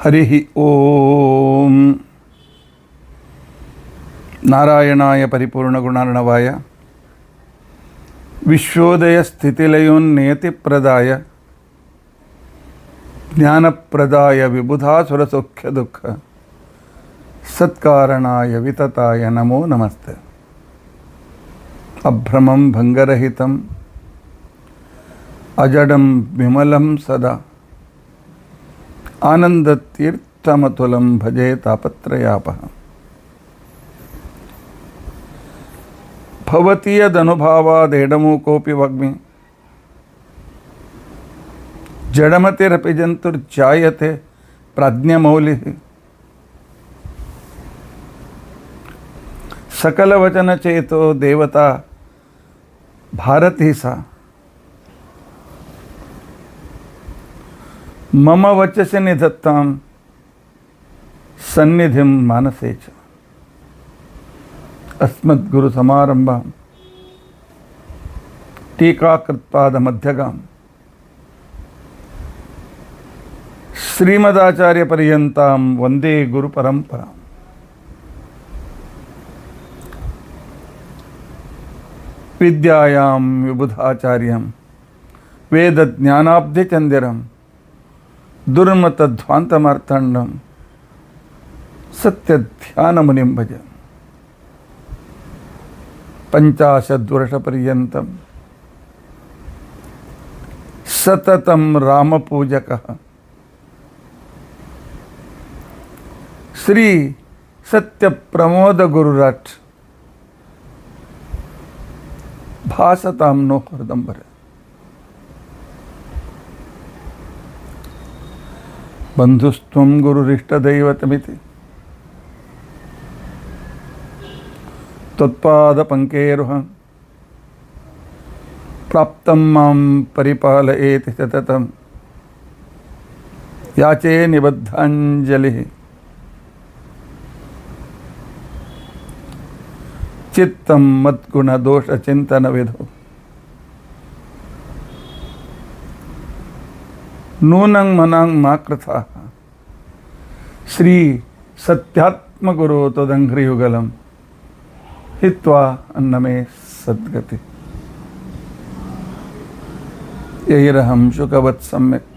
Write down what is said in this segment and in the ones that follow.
हरिः ओम नारायणाय परिपूर्णगुणार्णवाय विश्वोदय स्थितिलयोन्नियतिप्रदाय ज्ञानप्रदाय विबुधासुरसौख्यदुःख सत्कारणाय वितताय नमो नमस्ते। अभ्रमं भंगरहितं अजडं विमलं सदा आनंदतीर्थमतुलं भजे तापत्रयापहम्। भवति यदनुभावादेडमूकोऽपि वग्मि जडमतिरपि जन्तुर्जायते प्राज्ञमौलिः। सकलवचनचेतो देवता भारती सा मम वचसि निधत्तां सन्निधिं मानसे च। अस्मद्गुरुसमारम्भां टीकाकृत्पादमध्यगां श्रीमदाचार्यपर्यन्तां वन्दे गुरुपरम्पराम्। विद्यायां विबुधाचार्यं वेदज्ञानाब्धिचन्दिरं दुर्मतध्वान्तमार्ताण्डं सत्यध्यानमुनिं भज। 50 वर्षपर्यन्तं सततं रामपूजकः श्री सत्यप्रमोद गुरुराट भासतां नो हृदंबर। बंधुस्त्वं गुरुरिष्टदैवतमिति त्वत्पादपङ्केरुहं प्राप्तं मां परिपालयेति सततं याचे निबद्धाञ्जलिः। चित्तं मद्गुणदोषचिन्तनविधौ नूनं मनां मा कृथाः। श्री सत्यात्मगुरो त्वदङ्घ्रियुगलं हित्वा अन्नमे सद्गति। यैरहं शुकवत् सम्यक्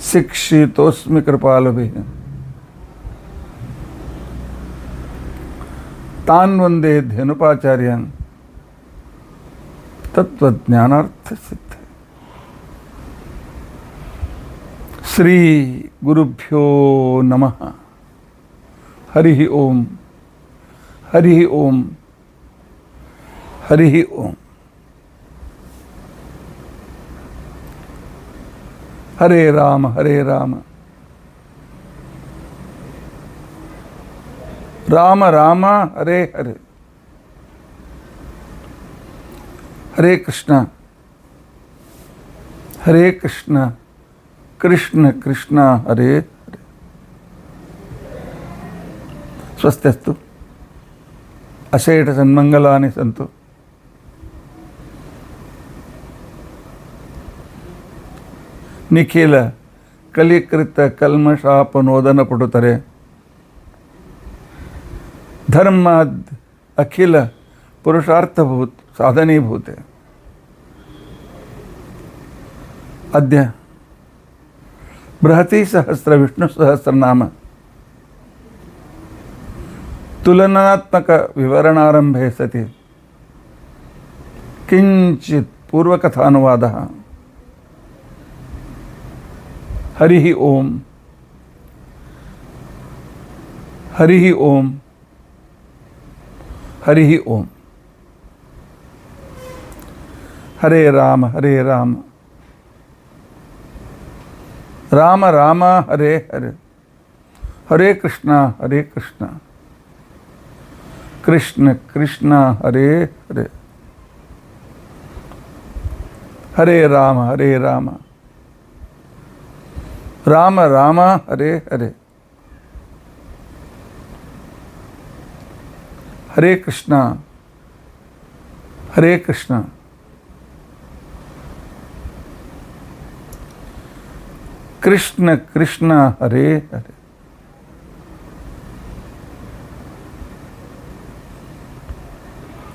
शिक्षितोऽस्मि कृपालुभिः तान् वन्दे धेनुपाचार्यान् तत्त्वज्ञानार्थसिद्धये। श्री गुरुभ्यो नमः। हरिः ओम हरिः ओम हरिः ओम। हरे राम राम राम हरे हरे। हरे कृष्ण कृष्ण कृष्ण हरे हरे। स्वस्त्यस्तु अशेष सन्मंगलानि सन्तु। निखिल कलिकृत कल्मषापनोदन पुटुतरे धर्माद् अखिल पुरुषार्थभूत साधनीभूते। अद्य बृहती सहस्र विष्णु सहस्रनाम तुलनात्मक विवरणारंभे सति किंचित पूर्वकथानुवादः। हरिः ओम हरिः ओम हरिः ओम। हरे राम राम राम हरे हरे। हरे कृष्ण कृष्ण कृष्ण हरे हरे। हरे राम राम राम हरे हरे। हरे कृष्ण ಕೃಷ್ಣ ಕೃಷ್ಣ ಹರೇ ಹರೇ.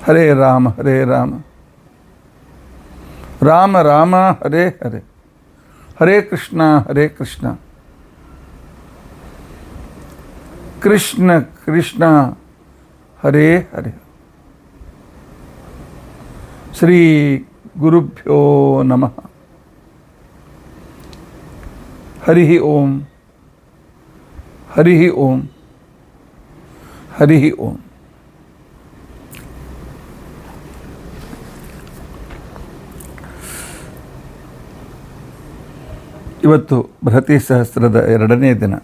ಹರೇ ರಾಮ ಹರೇ ರಾಮ, ರಾಮ ರಾಮ ಹರೇ ಹರೇ, ಹರೇ ಕೃಷ್ಣ ಕೃಷ್ಣ ಕೃಷ್ಣ ಹರೇ ಹರೇ. ಶ್ರೀ ಗುರುಭ್ಯೋ ನಮಃ. ಹರಿ ಓಂ, ಹರಿ ಓಂ, ಹರಿ ಓಂ. ಇವತ್ತು ಬೃಹತಿ ಸಹಸ್ರದ 2ನೇ ದಿನ,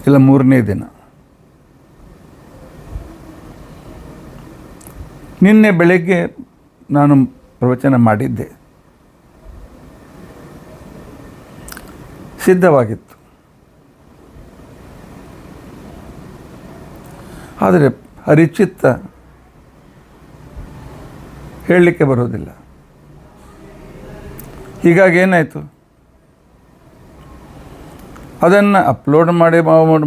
ಇಲ್ಲ 3ನೇ ದಿನ. ನಿನ್ನೆ ಬೆಳಗ್ಗೆ ನಾನು ಪ್ರವಚನ ಮಾಡಿದ್ದೆ, ಸಿದ್ಧವಾಗಿತ್ತು. ಆದರೆ ಹರಿಚಿತ್ತ ಹೇಳಲಿಕ್ಕೆ ಬರೋದಿಲ್ಲ. ಹೀಗಾಗಿ ಏನಾಯಿತು, ಅದನ್ನು ಅಪ್ಲೋಡ್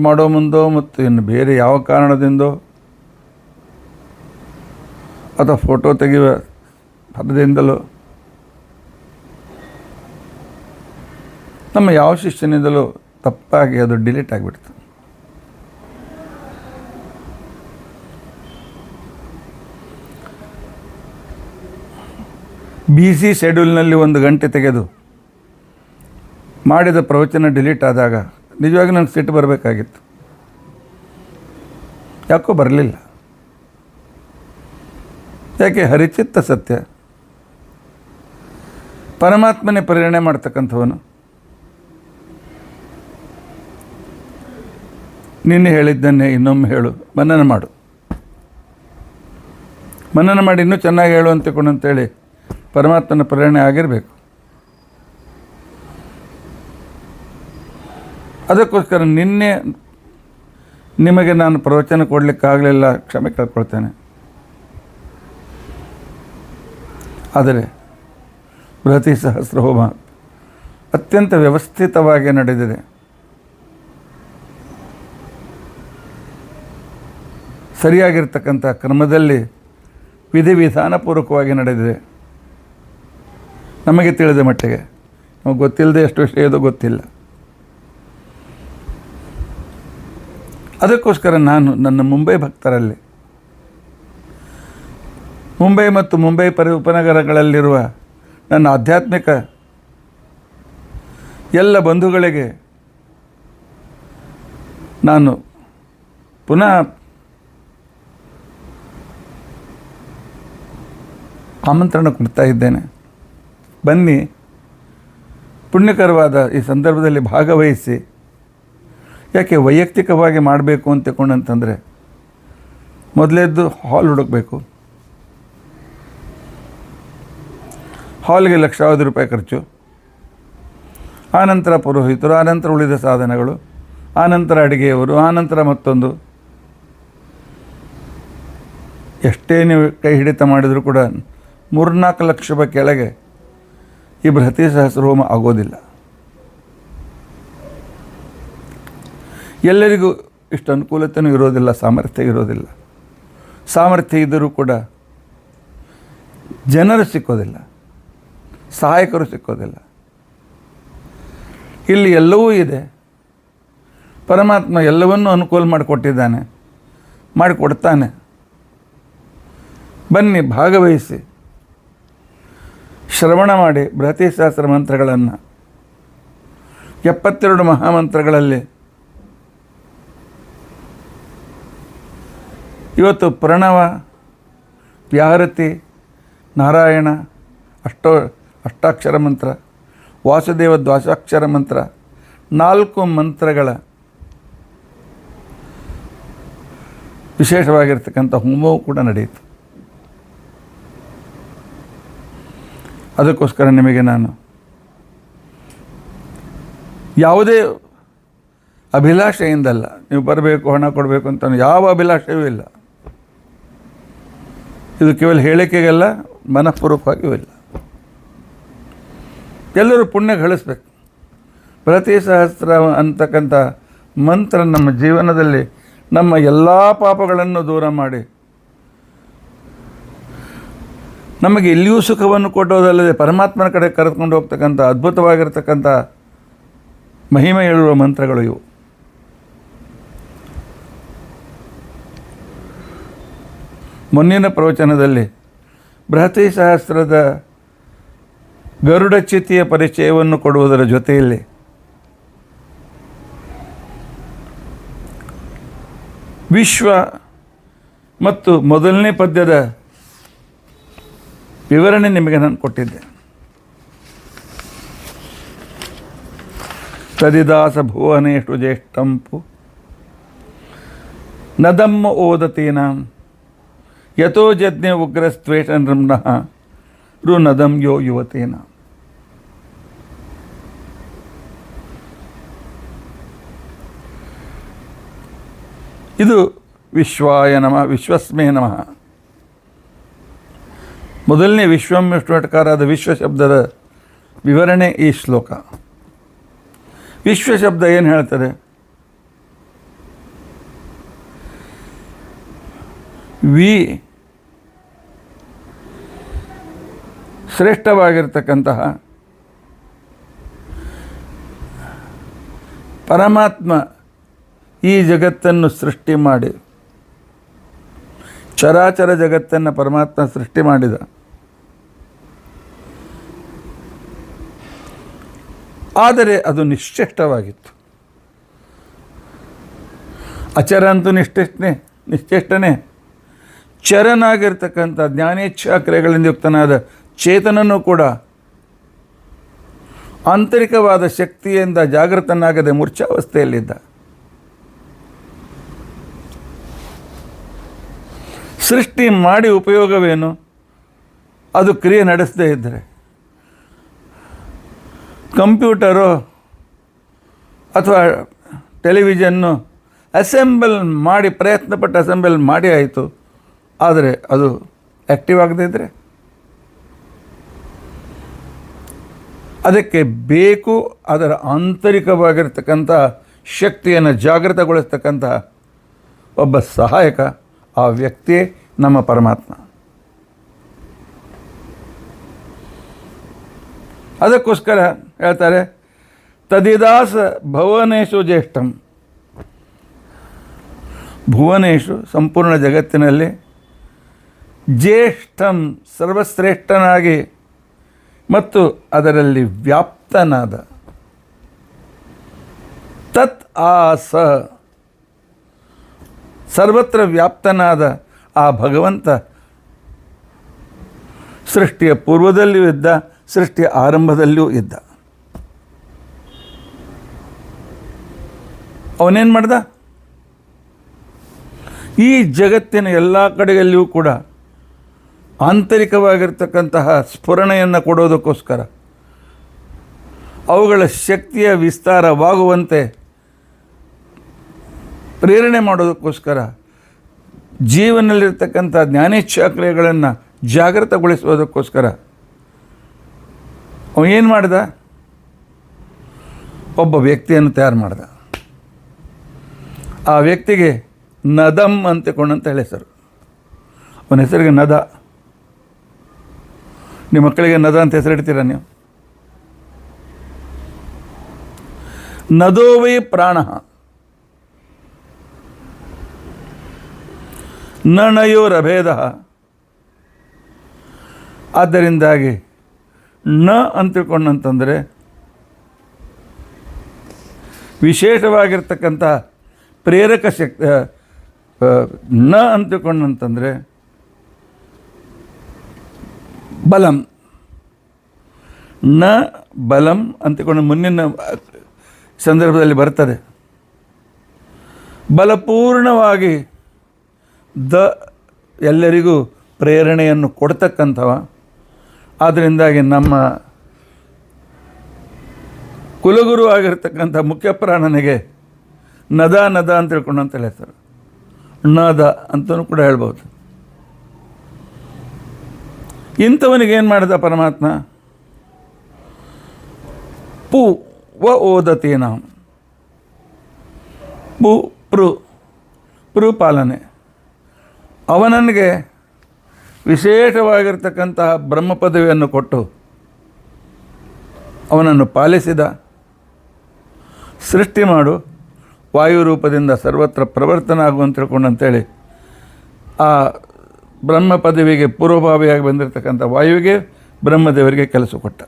ಮಾಡೋ ಮುಂದೋ ಮತ್ತು ಇನ್ನು ಬೇರೆ ಯಾವ ಕಾರಣದಿಂದೋ ಅಥವಾ ಫೋಟೋ ತೆಗೆಯುವ ಪದದಿಂದಲೋ ನಮ್ಮ ಯಾವ ಶಿಷ್ಯನಿಂದಲೂ ತಪ್ಪಾಗಿ ಅದು ಡಿಲೀಟ್ ಆಗಿಬಿಡ್ತು. ಬಿಸಿ ಶೆಡ್ಯೂಲ್ನಲ್ಲಿ 1 ಗಂಟೆ ತೆಗೆದು ಮಾಡಿದ ಪ್ರವಚನ ಡಿಲೀಟ್ ಆದಾಗ ನಿಜವಾಗಿ ನನಗೆ ಸಿಟ್ಟು ಬರಬೇಕಾಗಿತ್ತು. ಯಾಕೋ ಬರಲಿಲ್ಲ. ಯಾಕೆ? ಹರಿಚಿತ್ತ ಸತ್ಯ. ಪರಮಾತ್ಮನೇ ಪ್ರೇರಣೆ ಮಾಡ್ತಕ್ಕಂಥವನು. ನಿನ್ನೆ ಹೇಳಿದ್ದನ್ನೇ ಇನ್ನೊಮ್ಮೆ ಹೇಳು, ಮನನ ಮಾಡು. ಮನನ ಮಾಡಿ ಇನ್ನೂ ಚೆನ್ನಾಗಿ ಹೇಳು ಅಂತೇಳಿ ಪರಮಾತ್ಮನ ಪ್ರೇರಣೆ ಆಗಿರಬೇಕು. ಅದಕ್ಕೋಸ್ಕರ ನಿನ್ನೆ ನಿಮಗೆ ನಾನು ಪ್ರವಚನ ಕೊಡಲಿಕ್ಕಾಗಲಿಲ್ಲ, ಕ್ಷಮೆ ಕೇಳ್ಕೊಳ್ತೇನೆ. ಆದರೆ ಬೃಹತಿ ಸಹಸ್ರ ಹೋಮ ಅತ್ಯಂತ ವ್ಯವಸ್ಥಿತವಾಗಿ ನಡೆದಿದೆ. ಸರಿಯಾಗಿರ್ತಕ್ಕಂಥ ಕ್ರಮದಲ್ಲಿ ವಿಧಿವಿಧಾನಪೂರ್ವಕವಾಗಿ ನಡೆದಿದೆ. ನಮಗೆ ತಿಳಿದ ಮಟ್ಟಿಗೆ, ನಮಗೆ ಗೊತ್ತಿಲ್ಲದೆ ಎಷ್ಟು ವಿಷಯದೋ ಗೊತ್ತಿಲ್ಲ. ಅದಕ್ಕೋಸ್ಕರ ನಾನು ನನ್ನ ಮುಂಬೈ ಭಕ್ತರಲ್ಲಿ, ಮುಂಬೈ ಮತ್ತು ಮುಂಬೈ ಉಪನಗರಗಳಲ್ಲಿರುವ ನನ್ನ ಆಧ್ಯಾತ್ಮಿಕ ಎಲ್ಲ ಬಂಧುಗಳಿಗೆ ನಾನು ಪುನಃ ಆಮಂತ್ರಣ ಕೊಡ್ತಾ ಇದ್ದೇನೆ. ಬನ್ನಿ, ಪುಣ್ಯಕರವಾದ ಈ ಸಂದರ್ಭದಲ್ಲಿ ಭಾಗವಹಿಸಿ. ಯಾಕೆ ವೈಯಕ್ತಿಕವಾಗಿ ಮಾಡಬೇಕು ಅಂತ ತಿಳ್ಕೊಂಡಂತಂದರೆ ಮೊದಲೇದ್ದು ಹಾಲ್ ಹುಡುಕಬೇಕು. ಹಾಲ್ಗೆ ಲಕ್ಷಾವಧಿ ರೂಪಾಯಿ ಖರ್ಚು, ಆನಂತರ ಪುರೋಹಿತರು, ಆನಂತರ ಉಳಿದ ಸಾಧನಗಳು, ಆನಂತರ ಅಡುಗೆಯವರು, ಆನಂತರ ಮತ್ತೊಂದು. ಎಷ್ಟೇ ನೀವು ಕೈ ಹಿಡಿತ ಮಾಡಿದರೂ ಕೂಡ 3-4 ಲಕ್ಷ ರೂಪಾಯಿ ಕೆಳಗೆ ಈ ಬೃಹತಿ ಸಹಸ್ರ ಹೋಮ ಆಗೋದಿಲ್ಲ. ಎಲ್ಲರಿಗೂ ಇಷ್ಟು ಅನುಕೂಲತೆಯೂ ಇರೋದಿಲ್ಲ, ಸಾಮರ್ಥ್ಯ ಇರೋದಿಲ್ಲ. ಸಾಮರ್ಥ್ಯ ಇದ್ದರೂ ಕೂಡ ಜನರು ಸಿಕ್ಕೋದಿಲ್ಲ, ಸಹಾಯಕರು ಸಿಕ್ಕೋದಿಲ್ಲ. ಇಲ್ಲಿ ಎಲ್ಲವೂ ಇದೆ. ಪರಮಾತ್ಮ ಎಲ್ಲವನ್ನೂ ಅನುಕೂಲ ಮಾಡಿಕೊಟ್ಟಿದ್ದಾನೆ, ಮಾಡಿಕೊಡ್ತಾನೆ. ಬನ್ನಿ, ಭಾಗವಹಿಸಿ, ಶ್ರವಣ ಮಾಡಿ ಬೃಹತಿ ಸಹಸ್ರ ಮಂತ್ರಗಳನ್ನು. 72 ಮಹಾಮಂತ್ರಗಳಲ್ಲಿ ಇವತ್ತು ಪ್ರಣವ, ವ್ಯಾಹರತಿ, ನಾರಾಯಣ ಅಷ್ಟಾಕ್ಷರ ಮಂತ್ರ, ವಾಸುದೇವ ದ್ವಾಸಾಕ್ಷರ ಮಂತ್ರ, 4 ಮಂತ್ರಗಳ ವಿಶೇಷವಾಗಿರ್ತಕ್ಕಂಥ ಹೋಮವೂ ಕೂಡ ನಡೆಯಿತು. ಅದಕ್ಕೋಸ್ಕರ ನಿಮಗೆ ನಾನು ಯಾವುದೇ ಅಭಿಲಾಷೆಯಿಂದಲ್ಲ, ನೀವು ಬರಬೇಕು, ಹಣ ಕೊಡಬೇಕು ಅಂತ ಯಾವ ಅಭಿಲಾಷೆಯೂ ಇಲ್ಲ. ಇದು ಕೇವಲ ಹೇಳಿಕೆಗೆಲ್ಲ, ಮನಃಪೂರ್ವಕವಾಗಿಯೂ ಇಲ್ಲ. ಎಲ್ಲರೂ ಪುಣ್ಯ ಗಳಿಸ್ಬೇಕು. ಪ್ರತಿ ಸಹಸ್ರ ಅಂತಕ್ಕಂಥ ಮಂತ್ರ ನಮ್ಮ ಜೀವನದಲ್ಲಿ ನಮ್ಮ ಎಲ್ಲ ಪಾಪಗಳನ್ನು ದೂರ ಮಾಡಿ ನಮಗೆ ಇಲ್ಲಿಯೂ ಸುಖವನ್ನು ಕೊಡೋದಲ್ಲದೆ ಪರಮಾತ್ಮನ ಕಡೆ ಕರೆದುಕೊಂಡು ಹೋಗ್ತಕ್ಕಂಥ ಅದ್ಭುತವಾಗಿರ್ತಕ್ಕಂಥ ಮಹಿಮೆ ಹೇಳುವ ಮಂತ್ರಗಳು ಇವು. ಮುಂದಿನ ಪ್ರವಚನದಲ್ಲಿ ಬೃಹತಿ ಸಹಸ್ರದ ಗರುಡ ಚಿತಿಯ ಪರಿಚಯವನ್ನು ಕೊಡುವುದರ ಜೊತೆಯಲ್ಲಿ ವಿಶ್ವ ಮತ್ತು ಮೊದಲನೇ ಪದ್ಯದ ವಿವರಣೆ ನಿಮಗೆ ನಾನು ಕೊಟ್ಟಿದ್ದೆ. ತದಿದಾಸ ಭುವನೇಶು ಜ್ಯೇಷ್ಠಂಪು ನದಮ್ಮ ಓದತೀನಾಂ ಯಥೋ ಜಜ್ಞೆ ಉಗ್ರಸ್ತ್ವೇಷ ನೃಮ್ನಃ ರುನದಂ ಯೋ ಯುವತೇನ. ಇದು ವಿಶ್ವಾಯ ನಮಃ, ವಿಶ್ವಸ್ಮೇ ನಮಃ. ಮೊದಲನೇ ವಿಶ್ವಂ ವಿಷ್ಣುಟಕಾರಾದ ವಿಶ್ವ ಶಬ್ದದ ವಿವರಣೆ ಈ ಶ್ಲೋಕ. ವಿಶ್ವ ಶಬ್ದ ಏನು ಹೇಳ್ತಾರೆ? ವಿ ಶ್ರೇಷ್ಠವಾಗಿರ್ತಕ್ಕಂತಹ ಪರಮಾತ್ಮ ಈ ಜಗತ್ತನ್ನು ಸೃಷ್ಟಿ ಮಾಡಿ, ಚರಾಚರ ಜಗತ್ತನ್ನು ಪರಮಾತ್ಮ ಸೃಷ್ಟಿ ಮಾಡಿದ. ಆದರೆ ಅದು ನಿಶ್ಚೇಷ್ಟವಾಗಿತ್ತು. ಅಚರ ಅಂತೂ ನಿಶ್ಚೇಷ್ಟನೇ. ಚರನಾಗಿರ್ತಕ್ಕಂಥ ಜ್ಞಾನೇಚ್ಛಾ ಕ್ರಿಯೆಗಳಿಂದ ಯುಕ್ತನಾದ ಚೇತನನೂ ಕೂಡ ಆಂತರಿಕವಾದ ಶಕ್ತಿಯಿಂದ ಜಾಗೃತನಾಗದೆ ಮೂರ್ಛಾವಸ್ಥೆಯಲ್ಲಿದ್ದ. ಸೃಷ್ಟಿ ಮಾಡಿ ಉಪಯೋಗವೇನು? ಅದು ಕ್ರಿಯೆ ನಡೆಸದೇ ಇದ್ದರೆ ಕಂಪ್ಯೂಟರು ಅಥವಾ ಟೆಲಿವಿಷನ್ನು ಅಸೆಂಬಲ್ ಮಾಡಿ ಪ್ರಯತ್ನಪಟ್ಟು ಅಸೆಂಬಲ್ ಮಾಡಿ ಆಯಿತು, ಆದರೆ ಅದು ಆ್ಯಕ್ಟಿವ್ ಆಗದೇ ಇದ್ದರೆ ಅದಕ್ಕೆ ಬೇಕು ಅದರ ಆಂತರಿಕವಾಗಿರ್ತಕ್ಕಂಥ ಶಕ್ತಿಯನ್ನು ಜಾಗೃತಗೊಳಿಸ್ತಕ್ಕಂಥ ಒಬ್ಬ ಸಹಾಯಕ. ಆ ವ್ಯಕ್ತಿಯೇ ನಮ್ಮ ಪರಮಾತ್ಮ. ಅದಕ್ಕೋಸ್ಕರ ಹೇಳ್ತಾರೆ ತದಿದಾಸ ಭುವನೇಶು ಜ್ಯೇಷ್ಠಂ. ಭುವನೇಶು ಸಂಪೂರ್ಣ ಜಗತ್ತಿನಲ್ಲಿ ಜ್ಯೇಷ್ಠಂ ಸರ್ವಶ್ರೇಷ್ಠನಾಗಿ ಮತ್ತು ಅದರಲ್ಲಿ ವ್ಯಾಪ್ತನಾದ ತತ್ ಆಸ ಸರ್ವತ್ರ ವ್ಯಾಪ್ತನಾದ ಆ ಭಗವಂತ ಸೃಷ್ಟಿಯ ಪೂರ್ವದಲ್ಲಿಯೂ ಇದ್ದ, ಸೃಷ್ಟಿಯ ಆರಂಭದಲ್ಲಿಯೂ ಇದ್ದ. ಅವನೇನು ಮಾಡ್ದ? ಈ ಜಗತ್ತಿನ ಎಲ್ಲ ಕಡೆಯಲ್ಲಿಯೂ ಕೂಡ ಆಂತರಿಕವಾಗಿರ್ತಕ್ಕಂತಹ ಸ್ಫುರಣೆಯನ್ನು ಕೊಡೋದಕ್ಕೋಸ್ಕರ, ಅವುಗಳ ಶಕ್ತಿಯ ವಿಸ್ತಾರವಾಗುವಂತೆ ಪ್ರೇರಣೆ ಮಾಡೋದಕ್ಕೋಸ್ಕರ ಜೀವನದಲ್ಲಿರ್ತಕ್ಕಂಥ ಜ್ಞಾನೇಚ್ಛಾ ಕ್ರಿಯೆಗಳನ್ನು ಜಾಗೃತಗೊಳಿಸುವುದಕ್ಕೋಸ್ಕರ ಅವನೇನು ಮಾಡ್ದ? ಒಬ್ಬ ವ್ಯಕ್ತಿಯನ್ನು ತಯಾರು ಮಾಡ್ದ. ಆ ವ್ಯಕ್ತಿಗೆ ನದಂ ಅಂತಕೊಂಡಂತ ಹೆಸರು. ಅವನ ಹೆಸರಿಗೆ ನದ. ನಿಮ್ಮ ಮಕ್ಕಳಿಗೆ ನದ ಅಂತ ಹೆಸರಿಡ್ತೀರ ನೀವು? ನದೋ ವೈ ಪ್ರಾಣ ನಯೋರಭೇದ. ಆದ್ದರಿಂದಾಗಿ ನ ಅಂತ ತಿಳ್ಕೊಂಡಂತಂದರೆ ವಿಶೇಷವಾಗಿರ್ತಕ್ಕಂಥ ಪ್ರೇರಕ ಶಕ್ತಿ. ನ ಅಂತ ತಿಳ್ಕೊಂಡಂತಂದರೆ ಬಲಂ. ನ ಬಲಂ ಅಂತಕೊಂಡು ಮುಂದಿನ ಸಂದರ್ಭದಲ್ಲಿ ಬರ್ತದೆ. ಬಲಪೂರ್ಣವಾಗಿ ಎಲ್ಲರಿಗೂ ಪ್ರೇರಣೆಯನ್ನು ಕೊಡ್ತಕ್ಕಂಥವ. ಆದ್ದರಿಂದಾಗಿ ನಮ್ಮ ಕುಲಗುರು ಆಗಿರ್ತಕ್ಕಂಥ ಮುಖ್ಯಪ್ರಾಣನಿಗೆ ನದ ನದ ಅಂತ ತಿಳ್ಕೊಂಡಂತ ಹೆಸರು. ನದ ಅಂತಲೂ ಕೂಡ ಹೇಳ್ಬೋದು. ಇಂಥವನಿಗೇನು ಮಾಡಿದ ಪರಮಾತ್ಮ? ಪು ವ ಓದತೀನಾಂ. ಪು ಪೃ ಪಾಲನೆ. ಅವನಿಗೆ ವಿಶೇಷವಾಗಿರ್ತಕ್ಕಂತಹ ಬ್ರಹ್ಮ ಪದವಿಯನ್ನು ಕೊಟ್ಟು ಅವನನ್ನು ಪಾಲಿಸಿದ. ಸೃಷ್ಟಿ ಮಾಡು, ವಾಯು ರೂಪದಿಂದ ಸರ್ವತ್ರ ಪ್ರವರ್ತನ ಆಗುವಂತ ತಿಳ್ಕೊಂಡಂತೇಳಿ ಆ ಬ್ರಹ್ಮ ಪದವಿಗೆ ಪೂರ್ವಭಾವಿಯಾಗಿ ಬಂದಿರತಕ್ಕಂಥ ವಾಯುವಿಗೆ ಬ್ರಹ್ಮದೇವರಿಗೆ ಕೆಲಸ ಕೊಟ್ಟ.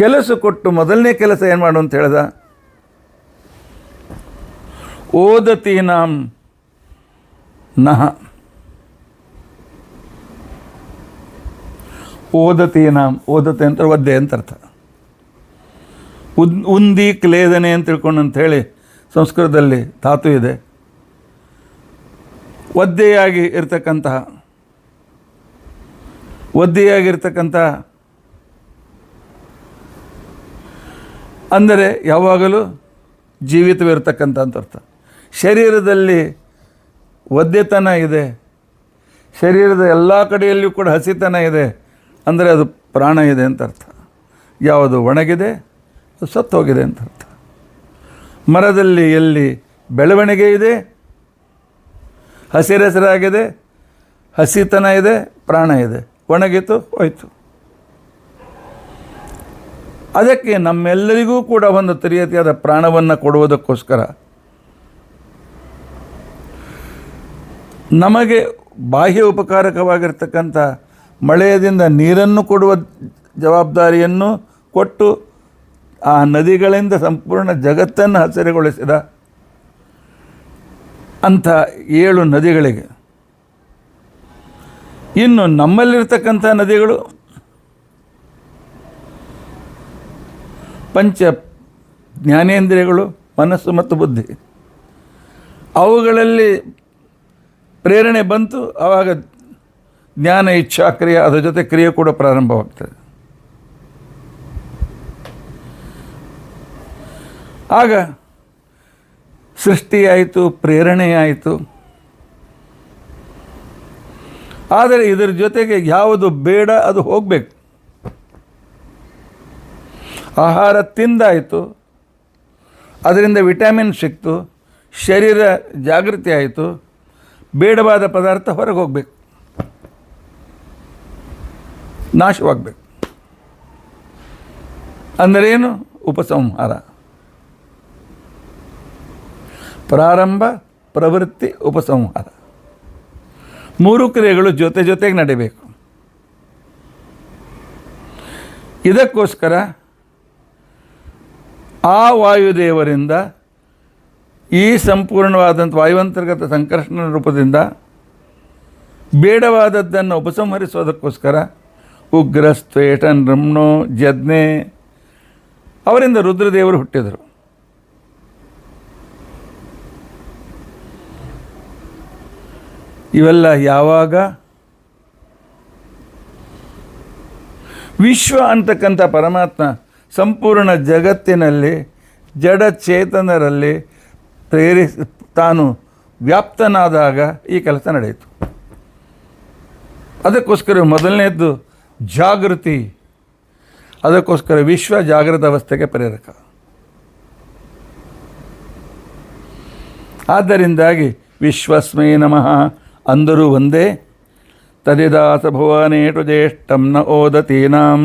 ಕೆಲಸ ಕೊಟ್ಟು ಮೊದಲನೇ ಕೆಲಸ ಏನು ಮಾಡು ಅಂತ ಹೇಳ್ದ. ಓದತೀನಾಂ ನಹ. ಓದತೀನಾಂ, ಓದತೆ ಅಂತ ಒದ್ದೆ ಅಂತ ಅರ್ಥ. ಉಂದಿ ಕ್ಲೇದನೆ ಅಂತ ತಿಳ್ಕೊಂಡು ಅಂಥೇಳಿ ಸಂಸ್ಕೃತದಲ್ಲಿ ಧಾತು ಇದೆ. ಒದ್ದೆಯಾಗಿರ್ತಕ್ಕಂತಹ ಅಂದರೆ ಯಾವಾಗಲೂ ಜೀವಿತವಿರ್ತಕ್ಕಂಥ ಅಂತ ಅರ್ಥ. ಶರೀರದಲ್ಲಿ ಒದ್ದೆತನ ಇದೆ, ಶರೀರದ ಎಲ್ಲ ಕಡೆಯಲ್ಲಿಯೂ ಕೂಡ ಹಸಿತನ ಇದೆ ಅಂದರೆ ಅದು ಪ್ರಾಣ ಇದೆ ಅಂತ ಅರ್ಥ. ಯಾವುದು ಒಣಗಿದೆ ಅದು ಸತ್ತೋಗಿದೆ ಅಂತ ಅರ್ಥ. ಮರದಲ್ಲಿ ಎಲ್ಲಿ ಬೆಳವಣಿಗೆ ಇದೆ, ಹಸಿರಾಗಿದೆ, ಹಸಿತನ ಇದೆ, ಪ್ರಾಣ ಇದೆ, ಒಣಗಿತು ಹೋಯಿತು. ಅದಕ್ಕೆ ನಮ್ಮೆಲ್ಲರಿಗೂ ಕೂಡ ಒಂದು ರೀತಿಯಾದ ಪ್ರಾಣವನ್ನು ಕೊಡುವುದಕ್ಕೋಸ್ಕರ ನಮಗೆ ಬಾಹ್ಯ ಉಪಕಾರಕವಾಗಿರ್ತಕ್ಕಂಥ ಮಳೆಯದಿಂದ ನೀರನ್ನು ಕೊಡುವ ಜವಾಬ್ದಾರಿಯನ್ನು ಕೊಟ್ಟು ಆ ನದಿಗಳಿಂದ ಸಂಪೂರ್ಣ ಜಗತ್ತನ್ನು ಹಸಿರುಗೊಳಿಸಿದ ಅಂಥ 7 ನದಿಗಳಿಗೆ ಇನ್ನು ನಮ್ಮಲ್ಲಿರ್ತಕ್ಕಂಥ ನದಿಗಳು ಪಂಚ ಜ್ಞಾನೇಂದ್ರಿಯಗಳು, ಮನಸ್ಸು ಮತ್ತು ಬುದ್ಧಿ. ಅವುಗಳಲ್ಲಿ ಪ್ರೇರಣೆ ಬಂತು, ಆವಾಗ ಜ್ಞಾನ, ಇಚ್ಛಾ, ಕ್ರಿಯೆ, ಅದರ ಜೊತೆ ಕ್ರಿಯೆ ಕೂಡ ಪ್ರಾರಂಭವಾಗ್ತದೆ. ಆಗ ಸೃಷ್ಟಿಯಾಯಿತು, ಪ್ರೇರಣೆಯಾಯಿತು. ಆದರೆ ಇದರ ಜೊತೆಗೆ ಯಾವುದು ಬೇಡ ಅದು ಹೋಗಬೇಕು. ಆಹಾರ ತಿಂದಾಯಿತು, ಅದರಿಂದ ವಿಟಮಿನ್ ಸಿಕ್ತು, ಶರೀರ ಜಾಗೃತಿ ಆಯಿತು. ಬೇಡವಾದ ಪದಾರ್ಥ ಹೊರಗೆ ಹೋಗಬೇಕು, ನಾಶವಾಗಬೇಕು. ಅಂದರೇನು? ಉಪಸಂಹಾರ. ಪ್ರಾರಂಭ, ಪ್ರವೃತ್ತಿ, ಉಪಸಂಹಾರ. 3 ಕ್ರಿಯೆಗಳು ಜೊತೆಗೆ ನಡಿಬೇಕು. ಇದಕ್ಕೋಸ್ಕರ ಆ ವಾಯುದೇವರಿಂದ ಈ ಸಂಪೂರ್ಣವಾದಂಥ ವಾಯುವಂತರ್ಗತ ಸಂಕರ್ಷಣ ರೂಪದಿಂದ ಬೇಡವಾದದ್ದನ್ನು ಉಪಸಂಹರಿಸೋದಕ್ಕೋಸ್ಕರ ಉಗ್ರಸ್ತ್ವೇಟ ನೃಮ್ನೋ ಜಜ್ಞೆ ಅವರಿಂದ ರುದ್ರದೇವರು ಹುಟ್ಟಿದರು. ಇವೆಲ್ಲ ಯಾವಾಗ? ವಿಶ್ವ ಅಂತಕ್ಕಂಥ ಪರಮಾತ್ಮ ಸಂಪೂರ್ಣ ಜಗತ್ತಿನಲ್ಲಿ ಜಡಚೇತನರಲ್ಲಿ ತಾನು ವ್ಯಾಪ್ತನಾದಾಗ ಈ ಕೆಲಸ ನಡೆಯಿತು. ಅದಕ್ಕೋಸ್ಕರ ಮೊದಲನೇದ್ದು ಜಾಗೃತಿ. ಅದಕ್ಕೋಸ್ಕರ ವಿಶ್ವ ಜಾಗೃತ ಅವಸ್ಥೆಗೆ ಪ್ರೇರಕ. ಆದ್ದರಿಂದಾಗಿ ವಿಶ್ವಸ್ಮೈ ನಮಃ ಅಂದರೂ ಒಂದೇ. ತದಿದಾಸ ಭುವನೇಟು ಜ್ಯೇಷ್ಠಂ ನ ಓದತೀನಾಂ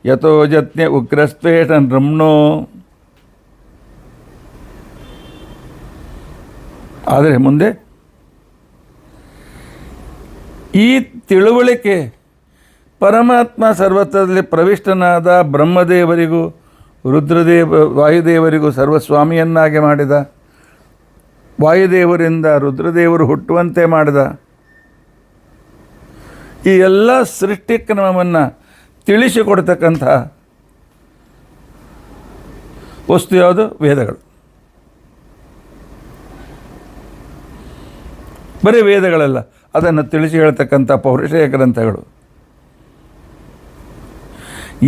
ಯಥೋ ಜಜ್ಞೆ ಉಗ್ರಸ್ತ್ವೇಷ ನೃಮ್ನೋ. ಆದರೆ ಮುಂದೆ ಈ ತಿಳುವಳಿಕೆ ಪರಮಾತ್ಮ ಸರ್ವತ್ರದಲ್ಲಿ ಪ್ರವಿಷ್ಟನಾದ ಬ್ರಹ್ಮದೇವರಿಗೂ ವಾಯುದೇವರಿಗೂ ಸರ್ವಸ್ವಾಮಿಯನ್ನಾಗಿ ಮಾಡಿದ, ವಾಯುದೇವರಿಂದ ರುದ್ರದೇವರು ಹುಟ್ಟುವಂತೆ ಮಾಡಿದ ಈ ಎಲ್ಲ ಸೃಷ್ಟಿಕ್ರಮವನ್ನು ತಿಳಿಸಿಕೊಡ್ತಕ್ಕಂಥ ವಸ್ತು ಯಾವುದು? ವೇದಗಳು. ಬರೀ ವೇದಗಳಲ್ಲ, ಅದನ್ನು ತಿಳಿಸಿ ಹೇಳ್ತಕ್ಕಂಥ ಪೌರುಷೇಯ ಗ್ರಂಥಗಳು.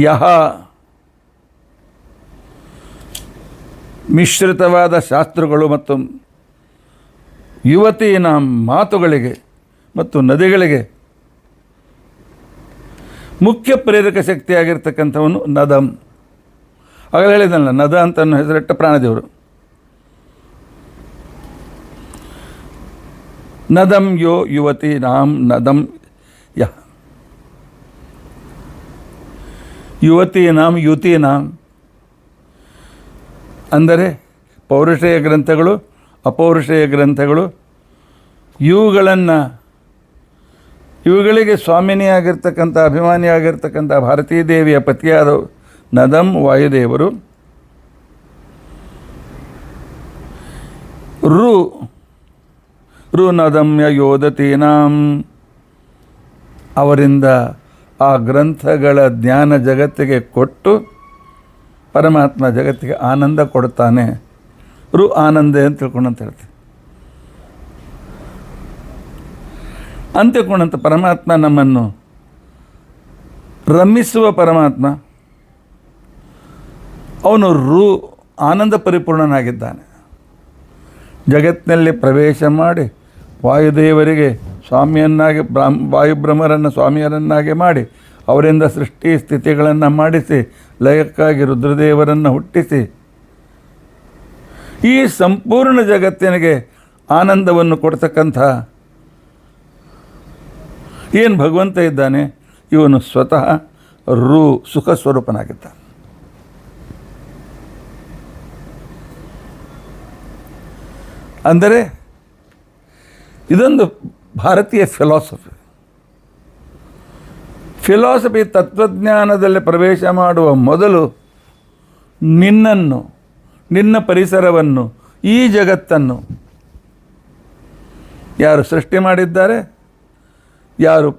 ಯಹ ಮಿಶ್ರಿತವಾದ ಶಾಸ್ತ್ರಗಳು ಮತ್ತು ಯುವತಿಯ ಮಾತುಗಳಿಗೆ ಮತ್ತು ನದಿಗಳಿಗೆ ಮುಖ್ಯ ಪ್ರೇರಕ ಶಕ್ತಿಯಾಗಿರ್ತಕ್ಕಂಥವನು ನದಂ. ಆಗಲೇ ಹೇಳಿದನಲ್ಲ, ನದ ಅಂತ ಹೆಸರಿಟ್ಟ ಪ್ರಾಣದೇವರು. ನದಂ ಯೋ ಯುವತಿ ನಾಂ ನದಂ ಯ ಯುವತೀನಾಂ ಯುತೀನಾಂ ಅಂದರೆ ಪೌರುಷೇಯ ಗ್ರಂಥಗಳು, ಅಪೌರುಷೇಯ ಗ್ರಂಥಗಳು, ಇವುಗಳಿಗೆ ಸ್ವಾಮಿನಿಯಾಗಿರ್ತಕ್ಕಂಥ, ಅಭಿಮಾನಿಯಾಗಿರ್ತಕ್ಕಂಥ ಭಾರತೀ ದೇವಿಯ ಪತಿಯಾದ ನದಂ ವಾಯುದೇವರು, ರು ನದಮ್ಯ ಯೋದತೀನಾಂ ಅವರಿಂದ ಆ ಗ್ರಂಥಗಳ ಜ್ಞಾನ ಜಗತ್ತಿಗೆ ಕೊಟ್ಟು ಪರಮಾತ್ಮ ಜಗತ್ತಿಗೆ ಆನಂದ ಕೊಡ್ತಾನೆ. ರು ಆನಂದ ಅಂತ ತಿಳ್ಕೊಂಡಂತ ಹೇಳ್ತೀವಿ. ಅಂತ ತಿಳ್ಕೊಂಡಂಥ ಪರಮಾತ್ಮ ನಮ್ಮನ್ನು ರಮಿಸುವ ಪರಮಾತ್ಮ. ಅವನು ಆನಂದ ಪರಿಪೂರ್ಣನಾಗಿದ್ದಾನೆ. ಜಗತ್ತಿನಲ್ಲಿ ಪ್ರವೇಶ ಮಾಡಿ ವಾಯುದೇವರಿಗೆ ಸ್ವಾಮಿಯನ್ನಾಗಿ, ವಾಯುಬ್ರಹ್ಮರನ್ನು ಸ್ವಾಮಿಯರನ್ನಾಗಿ ಮಾಡಿ ಅವರಿಂದ ಸೃಷ್ಟಿ ಸ್ಥಿತಿಗಳನ್ನು ಮಾಡಿಸಿ ಲಯಕ್ಕಾಗಿ ರುದ್ರದೇವರನ್ನು ಹುಟ್ಟಿಸಿ ಈ ಸಂಪೂರ್ಣ ಜಗತ್ತಿನಿಗೆ ಆನಂದವನ್ನು ಕೊಡ್ತಕ್ಕಂಥ ಏನು ಭಗವಂತ ಇದ್ದಾನೆ, ಇವನು ಸ್ವತಃ ಸುಖ ಸ್ವರೂಪನಾಗಿದ್ದಾನೆ. ಅಂದರೆ ಇದೊಂದು ಭಾರತೀಯ ಫಿಲಾಸಫಿ ತತ್ವಜ್ಞಾನದಲ್ಲಿ ಪ್ರವೇಶ ಮಾಡುವ ಮೊದಲು ನಿನ್ನ ಪರಿಸರವನ್ನು, ಈ ಜಗತ್ತನ್ನು ಯಾರು ಸೃಷ್ಟಿ ಮಾಡಿದ್ದಾರೆ, ಯಾರು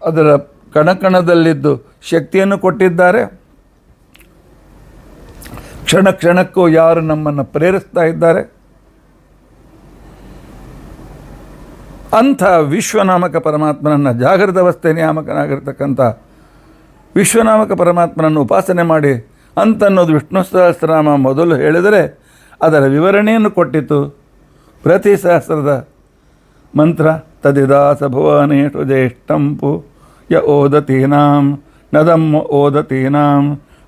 ಅದರ ಕಣಕಣದಲ್ಲಿದ್ದು ಶಕ್ತಿಯನ್ನು ಕೊಟ್ಟಿದ್ದಾರೆ, ಕ್ಷಣ ಕ್ಷಣಕ್ಕೂ ಯಾರು ನಮ್ಮನ್ನು ಪ್ರೇರಿಸ್ತಾ ಇದ್ದಾರೆ, ಅಂಥ ವಿಶ್ವನಾಮಕ ಪರಮಾತ್ಮನನ್ನು, ಜಾಗೃತ ಅವಸ್ಥೆ ನಿಯಾಮಕನಾಗಿರ್ತಕ್ಕಂಥ ವಿಶ್ವನಾಮಕ ಪರಮಾತ್ಮನನ್ನು ಉಪಾಸನೆ ಮಾಡಿ ಅಂತನ್ನೋದು ವಿಷ್ಣು ಸಹಸ್ರನಾಮ ಮೊದಲು ಹೇಳಿದರೆ ಅದರ ವಿವರಣೆಯನ್ನು ಕೊಟ್ಟಿತು. ಪ್ರತಿ ಸಹಸ್ರದ ಮಂತ್ರ ತದಿದಾಸ ಭುವನೇಶು ಜ್ಯೇಷ್ಠಂಪು ಯ ಓದತೀನಾಂ ನದಂ ಓದತೀನಾಂ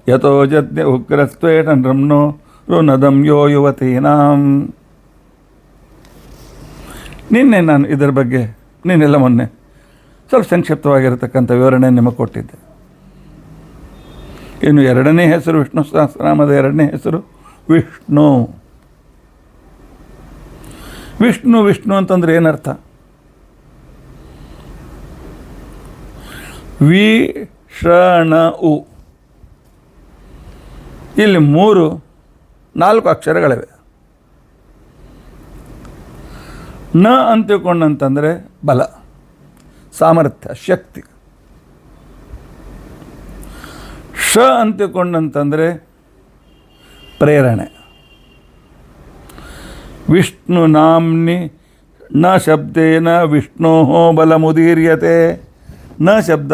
ಯಥೋ ಜಜ್ಞ ಉಗ್ರಸ್ತ್ವೇಷ ನೃಮ್ನೋ ರುನದಂ ಯೋ ಯುವತೀನಾಂ. ನಿನ್ನೆ ನಾನು ಇದರ ಬಗ್ಗೆ ಮೊನ್ನೆ ಸ್ವಲ್ಪ ಸಂಕ್ಷಿಪ್ತವಾಗಿರತಕ್ಕಂಥ ವಿವರಣೆ ನಿಮಗೆ ಕೊಟ್ಟಿದ್ದೆ. ಇನ್ನು ಎರಡನೇ ಹೆಸರು, ವಿಷ್ಣು ಸಹಸ್ರನಾಮದ ಎರಡನೇ ಹೆಸರು ವಿಷ್ಣು. ವಿಷ್ಣು ಅಂತಂದ್ರೆ ಏನರ್ಥ? ವಿಷಣು. ಇಲ್ಲಿ 4 ಅಕ್ಷರಗಳಿವೆ. ನ ಅಂತ ತಿಳ್ಕೊಂಡಂತಂದರೆ ಬಲ, ಸಾಮರ್ಥ್ಯ, ಶಕ್ತಿ. ಶ ಅಂತ ತಿಳ್ಕೊಂಡಂತಂದರೆ ಪ್ರೇರಣೆ. ವಿಷ್ಣು ನಾಮ್ನಿ ನ ಶಬ್ದೇನ ವಿಷ್ಣೋ ಬಲಮುದೀರ್ಯತೆ. ನ ಶಬ್ದ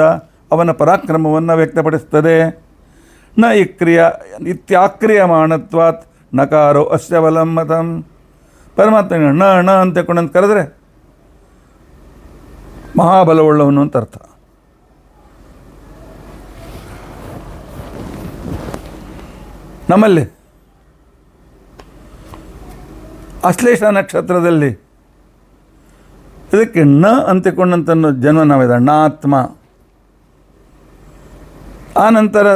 ಅವನ ಪರಾಕ್ರಮವನ್ನು ವ್ಯಕ್ತಪಡಿಸ್ತದೆ. ನ ಇತ್ಯಾಕ್ರಿಯಮಾಣತ್ವಾತ್ ನಕಾರೋ ಅಸ್ಯ ಬಲಂ ಮತಂ. ಪರಮಾತ್ಮ ಣ ಅಂತ ತಿಳ್ಕೊಂಡಂತ ಕರೆದ್ರೆ ಮಹಾಬಲವುಳ್ಳವನು ಅಂತ ಅರ್ಥ. ನಮ್ಮಲ್ಲಿ ಅಶ್ಲೇಷ ನಕ್ಷತ್ರದಲ್ಲಿ ಇದಕ್ಕೆ ಣ ಅಂತಿಕೊಂಡಂತ ಜನ್ಮ ನಾವಿದ ಣಾತ್ಮ. ಆ ನಂತರ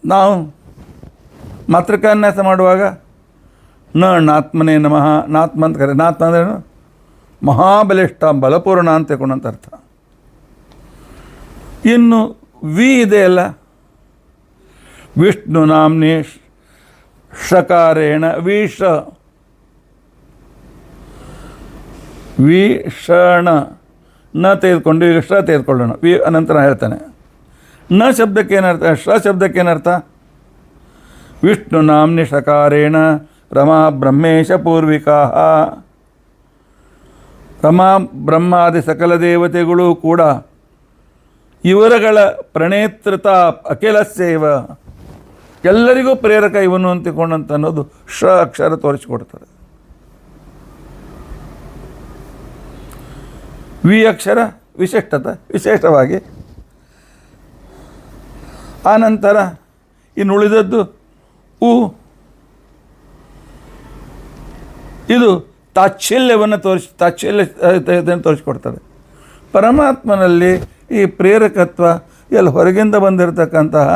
ನಾವು ಮಾತೃಕಾನ್ಯಾಸ ಮಾಡುವಾಗ ನಾತ್ಮನೇ ನಮಃ, ನಾತ್ಮ ಅಂತ ಕರೆ. ನಾತ್ಮ ಅಂದ್ರೇನು? ಮಹಾಬಲಿಷ್ಠ, ಬಲಪೂರ್ಣ ಅಂತ ತಿಳ್ಕೊಂಡಂತ ಅರ್ಥ. ಇನ್ನು ವಿ ಇದೆಯಲ್ಲ, ವಿಷ್ಣು ನಾಮ್ನಿ ಷಕಾರೇಣ ವಿಷಣ ನ ತೆಗೆದುಕೊಂಡು ಈಗ ಶ ತೆಗೆದುಕೊಳ್ಳೋಣ. ವಿ ಅನಂತರ ಹೇಳ್ತಾನೆ. ನ ಶಬ್ದಕ್ಕೆ ಏನರ್ಥ? ಶ ಶಬ್ದಕ್ಕೆ ಏನರ್ಥ? ವಿಷ್ಣು ನಾಮ್ನಿ ಷಕಾರೇಣ ರಮಾ ಬ್ರಹ್ಮೇಶ ಪೂರ್ವಿಕಾ. ರಮಾ ಬ್ರಹ್ಮಾದಿ ಸಕಲ ದೇವತೆಗಳು ಕೂಡ ಇವರುಗಳ ಪ್ರಣೇತೃತ ಅಖಿಲಸ್ಯೈವ, ಎಲ್ಲರಿಗೂ ಪ್ರೇರಕ ಇವನು ಅಂತಿಕೊಂಡಂತ ಅನ್ನೋದು ಶ ಅಕ್ಷರ ತೋರಿಸಿಕೊಡ್ತದೆ. ವಿ ಅಕ್ಷರ ವಿಶಿಷ್ಟವಾಗಿ ಆನಂತರ ಇನ್ನು ಉಳಿದದ್ದು ಉ. ಇದು ತಾಚ್ಛಲ್ಯವನ್ನು ತಾಚ್ಛಲ್ಯತೆಯನ್ನು ತೋರಿಸ್ಕೊಡ್ತದೆ. ಪರಮಾತ್ಮನಲ್ಲಿ ಈ ಪ್ರೇರಕತ್ವ ಎಲ್ಲ ಹೊರಗಿಂದ ಬಂದಿರತಕ್ಕಂತಹ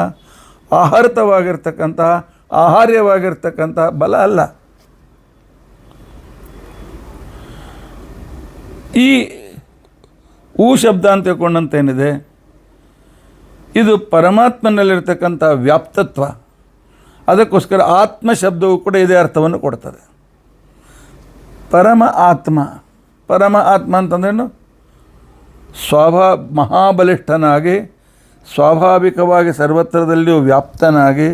ಆಹರಿತವಾಗಿರ್ತಕ್ಕಂತಹ ಆಹಾರ್ಯವಾಗಿರ್ತಕ್ಕಂತಹ ಬಲ ಅಲ್ಲ. ಈ ಉ ಶಬ್ದ ಅಂತ ತಿಳ್ಕೊಂಡಂತೇನಿದೆ, ಇದು ಪರಮಾತ್ಮನಲ್ಲಿರ್ತಕ್ಕಂಥ ವ್ಯಾಪ್ತತ್ವ. ಅದಕ್ಕೋಸ್ಕರ ಆತ್ಮ ಶಬ್ದವು ಕೂಡ ಇದೇ ಅರ್ಥವನ್ನು ಕೊಡ್ತದೆ. ಪರಮ ಆತ್ಮ, ಪರಮ ಆತ್ಮ ಅಂತಂದ್ರೇನು? ಮಹಾಬಲಿಷ್ಠನಾಗಿ ಸ್ವಾಭಾವಿಕವಾಗಿ ಸರ್ವತ್ರದಲ್ಲಿಯೂ ವ್ಯಾಪ್ತನಾಗಿ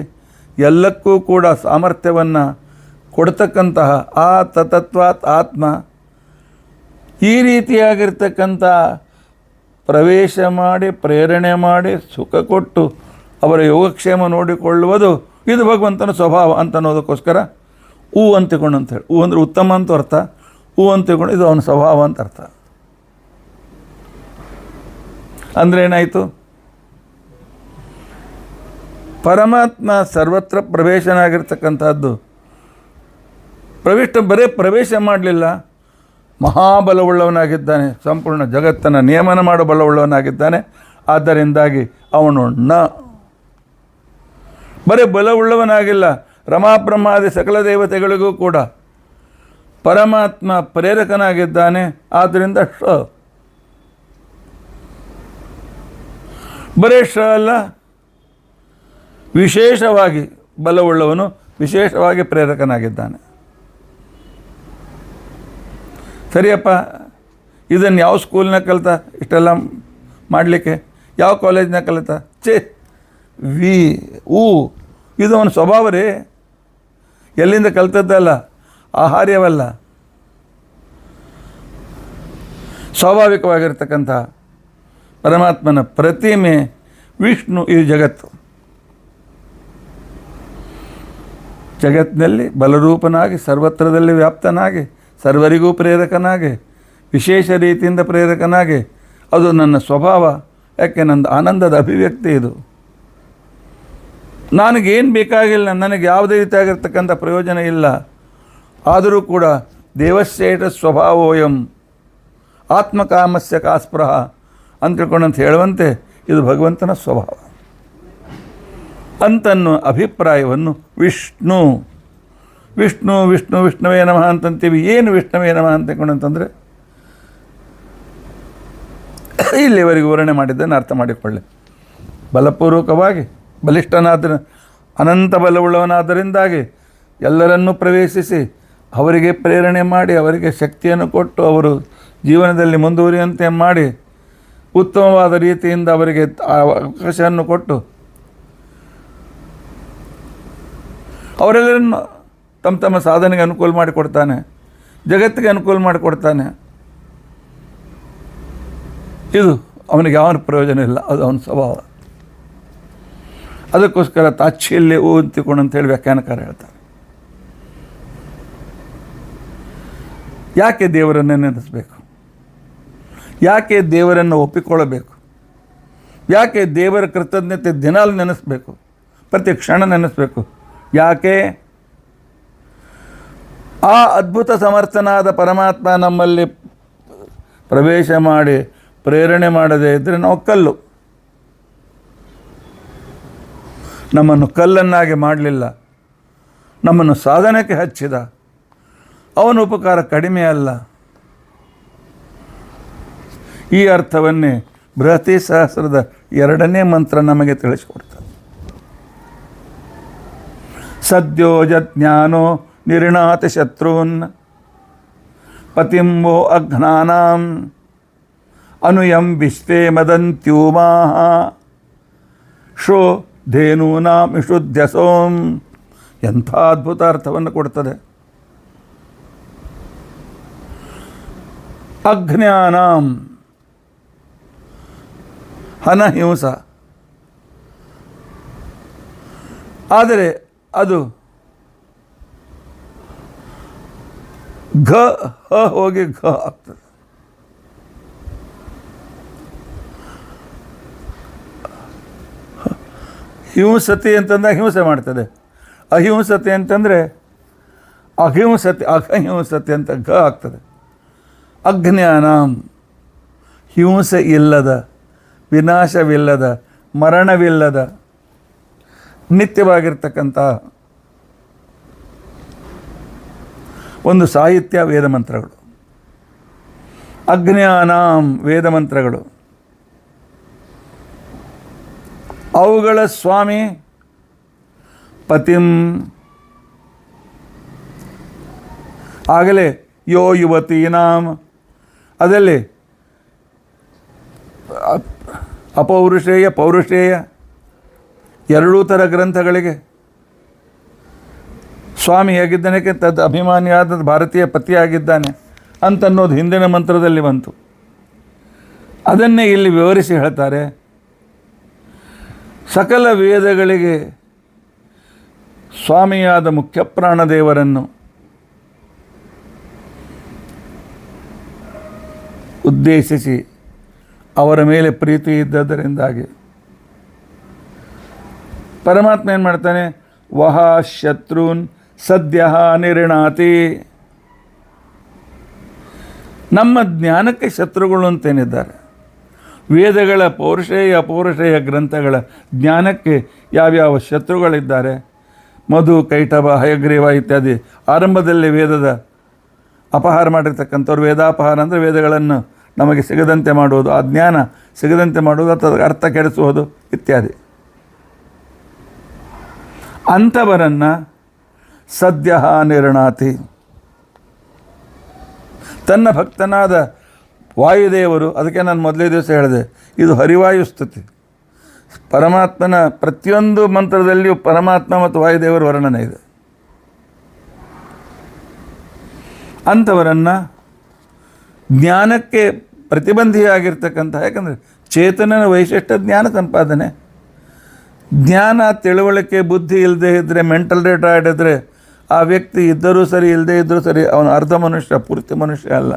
ಎಲ್ಲಕ್ಕೂ ಕೂಡ ಸಾಮರ್ಥ್ಯವನ್ನು ಕೊಡ್ತಕ್ಕಂತಹ ಆ ತತ್ವಾತ್ ಆತ್ಮ ಈ ರೀತಿಯಾಗಿರ್ತಕ್ಕಂಥ ಪ್ರವೇಶ ಮಾಡಿ ಪ್ರೇರಣೆ ಮಾಡಿ ಸುಖ ಕೊಟ್ಟು ಅವರ ಯೋಗಕ್ಷೇಮ ನೋಡಿಕೊಳ್ಳುವುದು ಇದು ಭಗವಂತನ ಸ್ವಭಾವ ಅಂತ ಅನ್ನೋದಕ್ಕೋಸ್ಕರ ಹೂ ಅಂತಿಕೊಂಡು ಅಂತೇಳಿ. ಹೂ ಅಂದರೆ ಉತ್ತಮ ಅಂತ ಅರ್ಥ, ಹೂ ಅಂತಿಕೊಂಡು ಇದು ಅವನ ಸ್ವಭಾವ ಅಂತ ಅರ್ಥ. ಅಂದರೆ ಏನಾಯಿತು? ಪರಮಾತ್ಮ ಸರ್ವತ್ರ ಪ್ರವೇಶನಾಗಿರ್ತಕ್ಕಂಥದ್ದು. ಬರೇ ಪ್ರವೇಶ ಮಾಡಲಿಲ್ಲ, ಮಹಾಬಲವುಳ್ಳವನಾಗಿದ್ದಾನೆ, ಸಂಪೂರ್ಣ ಜಗತ್ತನ್ನು ನಿಯಮನ ಮಾಡೋ ಬಲವುಳ್ಳವನಾಗಿದ್ದಾನೆ. ಆದ್ದರಿಂದಾಗಿ ಅವನು ಬರೀ ಬಲವುಳ್ಳವನಾಗಿಲ್ಲ, ರಮಾಬ್ರಹ್ಮಾದಿ ಸಕಲ ದೇವತೆಗಳಿಗೂ ಕೂಡ ಪರಮಾತ್ಮ ಪ್ರೇರಕನಾಗಿದ್ದಾನೆ. ಆದ್ದರಿಂದ ಬರೇ ಅಲ್ಲ, ವಿಶೇಷವಾಗಿ ಬಲವುಳ್ಳವನು, ವಿಶೇಷವಾಗಿ ಪ್ರೇರಕನಾಗಿದ್ದಾನೆ. ಸರಿಯಪ್ಪ, ಇದನ್ನು ಯಾವ ಸ್ಕೂಲ್ನಾಗ ಕಲಿತ ಇಷ್ಟೆಲ್ಲ ಮಾಡಲಿಕ್ಕೆ? ಯಾವ ಕಾಲೇಜ್ನಾಗ ಕಲಿತ? ಇದು ಅವನ ಸ್ವಭಾವ ರೀ. ಎಲ್ಲಿಂದ ಕಲಿತದ್ದಲ್ಲ, ಆಹಾರ್ಯವಲ್ಲ, ಸ್ವಾಭಾವಿಕವಾಗಿರ್ತಕ್ಕಂಥ ಪರಮಾತ್ಮನ ಪ್ರತಿಮೆ ವಿಷ್ಣು. ಈ ಜಗತ್ತು, ಜಗತ್ತಿನಲ್ಲಿ ಬಲರೂಪನಾಗಿ ಸರ್ವತ್ರದಲ್ಲಿ ವ್ಯಾಪ್ತನಾಗಿ ಸರ್ವರಿಗೂ ಪ್ರೇರಕನಾಗಿ ವಿಶೇಷ ರೀತಿಯಿಂದ ಪ್ರೇರಕನಾಗಿ, ಅದು ನನ್ನ ಸ್ವಭಾವ. ಯಾಕೆ? ನಂದು ಆನಂದದ ಅಭಿವ್ಯಕ್ತಿ ಇದು. ನನಗೇನು ಬೇಕಾಗಿಲ್ಲ, ನನಗೆ ಯಾವುದೇ ರೀತಿಯಾಗಿರ್ತಕ್ಕಂಥ ಪ್ರಯೋಜನ ಇಲ್ಲ. ಆದರೂ ಕೂಡ ದೇವಶ್ರೇಷ್ಠ ಸ್ವಭಾವೋಯಂ ಆತ್ಮಕಾಮಸ್ಯ ಕಾಸ್ಪೃಹ ಅಂತ ತಿಳ್ಕೊಂಡಂತ ಹೇಳುವಂತೆ ಇದು ಭಗವಂತನ ಸ್ವಭಾವ ಅಂತನ್ನೋ ಅಭಿಪ್ರಾಯವನ್ನು ವಿಷ್ಣು ವಿಷ್ಣು ವಿಷ್ಣು ವಿಷ್ಣುವೇ ನಮಃ ಅಂತಂತೀವಿ. ಏನು ವಿಷ್ಣುವೇ ನಮಃ ಅಂತ ತಿಳ್ಕೊಂಡಂತಂದರೆ ಇಲ್ಲಿವರೆಗೂ ವಿವರಣೆ ಮಾಡಿದ್ದನ್ನು ಅರ್ಥ ಮಾಡಿಕೊಳ್ಳಿ. ಬಲಪೂರ್ವಕವಾಗಿ ಬಲಿಷ್ಠನಾದ ಅನಂತ ಬಲವುಳ್ಳವನಾದ್ದರಿಂದಾಗಿ ಎಲ್ಲರನ್ನೂ ಪ್ರವೇಶಿಸಿ ಅವರಿಗೆ ಪ್ರೇರಣೆ ಮಾಡಿ ಅವರಿಗೆ ಶಕ್ತಿಯನ್ನು ಕೊಟ್ಟು ಅವರು ಜೀವನದಲ್ಲಿ ಮುಂದುವರಿಯುವಂತೆ ಮಾಡಿ ಉತ್ತಮವಾದ ರೀತಿಯಿಂದ ಅವರಿಗೆ ಅವಕಾಶವನ್ನು ಕೊಟ್ಟು ಅವರೆಲ್ಲರನ್ನು ತಮ್ಮ ತಮ್ಮ ಸಾಧನೆಗೆ ಅನುಕೂಲ ಮಾಡಿಕೊಡ್ತಾನೆ, ಜಗತ್ತಿಗೆ ಅನುಕೂಲ ಮಾಡಿಕೊಡ್ತಾನೆ. ಇದು ಅವನಿಗೆ ಯಾವ ಪ್ರಯೋಜನ ಇಲ್ಲ, ಅದು ಅವನ ಸ್ವಭಾವ. ಅದಕ್ಕೋಸ್ಕರ ತಾಚ್ಛಲ್ಯ ಅಂತಿಕೊಂಡು ಅಂತೇಳಿ ವ್ಯಾಖ್ಯಾನಕಾರ ಹೇಳ್ತಾರೆ. ಯಾಕೆ ದೇವರನ್ನೇ ನೆನೆಸಬೇಕು? ಯಾಕೆ ದೇವರನ್ನು ಒಪ್ಪಿಕೊಳ್ಳಬೇಕು? ಯಾಕೆ ದೇವರ ಕೃತಜ್ಞತೆ ದಿನಾಲು ನೆನೆಸಬೇಕು, ಪ್ರತಿ ಕ್ಷಣ ನೆನೆಸಬೇಕು? ಯಾಕೆ? ಆ ಅದ್ಭುತ ಸಮರ್ಥನಾದ ಪರಮಾತ್ಮ ನಮ್ಮಲ್ಲಿ ಪ್ರವೇಶ ಮಾಡಿ ಪ್ರೇರಣೆ ಮಾಡದೇ ಇದ್ದರೆ ನಾವು ಕಲ್ಲು. ನಮ್ಮನ್ನು ಕಲ್ಲನ್ನಾಗಿ ಮಾಡಲಿಲ್ಲ, ನಮ್ಮನ್ನು ಸಾಧನಕ್ಕೆ ಹಚ್ಚಿದ. ಅವನ ಉಪಕಾರ ಕಡಿಮೆ ಅಲ್ಲ. ಈ ಅರ್ಥವನ್ನೇ ಬೃಹತಿ ಸಹಸ್ರದ 2ನೇ ಮಂತ್ರ ನಮಗೆ ತಿಳಿಸಿಕೊಡ್ತದೆ. ಸದ್ಯೋಜ ಜ್ಞಾನೋ ನಿರ್ಣಾತಿ ಶತ್ರುನ್ ಪತಿಂಬೋ ಅಘ್ನಾನಾಂ ಅನುಯಂ ವಿಶ್ವೇ ಮದಂತ್ಯೂಮಾಹ ಶೋ ಧೇನೂನಾಂ ವಿಶುದ್ಧಸೋಂ. ಎಂಥ ಅದ್ಭುತ ಅರ್ಥವನ್ನು ಕೊಡ್ತದೆ. ಅಜ್ಞಾನಾಂ ಹನಹಿಂಸ. ಆದರೆ ಅದು ಘ ಹ ಹೋಗಿ ಘ ಆಗ್ತದೆ. ಹಿಂಸತಿ ಅಂತಂದಾಗ ಹಿಂಸೆ ಮಾಡ್ತದೆ. ಅಹಿಂಸತೆ ಅಂತಂದರೆ ಅಹಿಂಸತೆ ಅಂತ ಗ ಆಗ್ತದೆ. ಅಜ್ಞಾನ, ಹಿಂಸೆ ಇಲ್ಲದ, ವಿನಾಶವಿಲ್ಲದ, ಮರಣವಿಲ್ಲದ, ನಿತ್ಯವಾಗಿರ್ತಕ್ಕಂಥ ಒಂದು ಸಾಹಿತ್ಯ ವೇದ ಮಂತ್ರಗಳು. ಅಜ್ಞಾನಾಂ ವೇದ ಮಂತ್ರಗಳು. ಅವುಗಳ ಸ್ವಾಮಿ ಪತಿಂ. ಆಗಲೇ ಯೋ ಯುವತೀನಾಂ, ಅದರಲ್ಲಿ ಅಪೌರುಷೇಯ ಪೌರುಷೇಯ ಎರಡೂ ಥರ ಗ್ರಂಥಗಳಿಗೆ ಸ್ವಾಮಿಯಾಗಿದ್ದಾನೆ, ತದ್ ಅಭಿಮಾನಿಯಾದ ಭಾರತೀಯ ಪತಿಯಾಗಿದ್ದಾನೆ ಅಂತನ್ನೋದು ಹಿಂದಿನ ಮಂತ್ರದಲ್ಲಿ ಬಂತು. ಅದನ್ನೇ ಇಲ್ಲಿ ವಿವರಿಸಿ ಹೇಳ್ತಾರೆ. ಸಕಲ ವೇದಗಳಿಗೆ ಸ್ವಾಮಿಯಾದ ಮುಖ್ಯ ಪ್ರಾಣದೇವರನ್ನು ಉದ್ದೇಶಿಸಿ ಅವರ ಮೇಲೆ ಪ್ರೀತಿ ಇದ್ದದರಿಂದಾಗಿ ಪರಮಾತ್ಮ ಏನು ಮಾಡ್ತಾನೆ? ವಹ ಶತ್ರುನ್ ಸದ್ಯ ನಿರ್ಣಾತಿ. ನಮ್ಮ ಜ್ಞಾನಕ್ಕೆ ಶತ್ರುಗಳು ಅಂತೇನಿದ್ದಾರೆ. ವೇದಗಳ ಪೌರುಷೇಯ ಅಪೌರುಷೇಯ ಗ್ರಂಥಗಳ ಜ್ಞಾನಕ್ಕೆ ಯಾವ್ಯಾವ ಶತ್ರುಗಳಿದ್ದಾರೆ, ಮಧು, ಕೈಟಭ, ಹಯಗ್ರೀವ ಇತ್ಯಾದಿ ಆರಂಭದಲ್ಲಿ ವೇದದ ಅಪಹಾರ ಮಾಡಿರ್ತಕ್ಕಂಥವ್ರು. ವೇದಾಪಹಾರ ಅಂದರೆ ವೇದಗಳನ್ನು ನಮಗೆ ಸಿಗದಂತೆ ಮಾಡುವುದು, ಆ ಜ್ಞಾನ ಸಿಗದಂತೆ ಮಾಡುವುದು ಅಥವಾ ಅರ್ಥ ಕೆಡಿಸುವುದು ಇತ್ಯಾದಿ. ಅಂಥವರನ್ನು ಸದ್ಯ ನಿರ್ಣಾತಿ. ತನ್ನ ಭಕ್ತನಾದ ವಾಯುದೇವರು, ಅದಕ್ಕೆ ನಾನು ಮೊದಲೇ ದಿವಸ ಹೇಳಿದೆ, ಇದು ಹರಿವಾಯು ಸ್ತುತಿ. ಪರಮಾತ್ಮನ ಪ್ರತಿಯೊಂದು ಮಂತ್ರದಲ್ಲಿಯೂ ಪರಮಾತ್ಮ ಮತ್ತು ವಾಯುದೇವರ ವರ್ಣನೆ ಇದೆ. ಅಂಥವರನ್ನು ಜ್ಞಾನಕ್ಕೆ ಪ್ರತಿಬಂಧಿಯಾಗಿರ್ತಕ್ಕಂಥ, ಯಾಕಂದರೆ ಚೇತನನ ವೈಶಿಷ್ಟ್ಯ ಜ್ಞಾನ ಸಂಪಾದನೆ. ಜ್ಞಾನ, ತಿಳುವಳಿಕೆ, ಬುದ್ಧಿ ಇಲ್ಲದೆ ಇದ್ದರೆ, ಮೆಂಟಲ್ ರಿಟಾರ್ಡ್ ಇದ್ದರೆ ಆ ವ್ಯಕ್ತಿ ಇದ್ದರೂ ಸರಿ ಇಲ್ಲದೇ ಇದ್ದರೂ ಸರಿ ಅವನು ಅರ್ಧ ಮನುಷ್ಯ, ಪೂರ್ತಿ ಮನುಷ್ಯ ಅಲ್ಲ.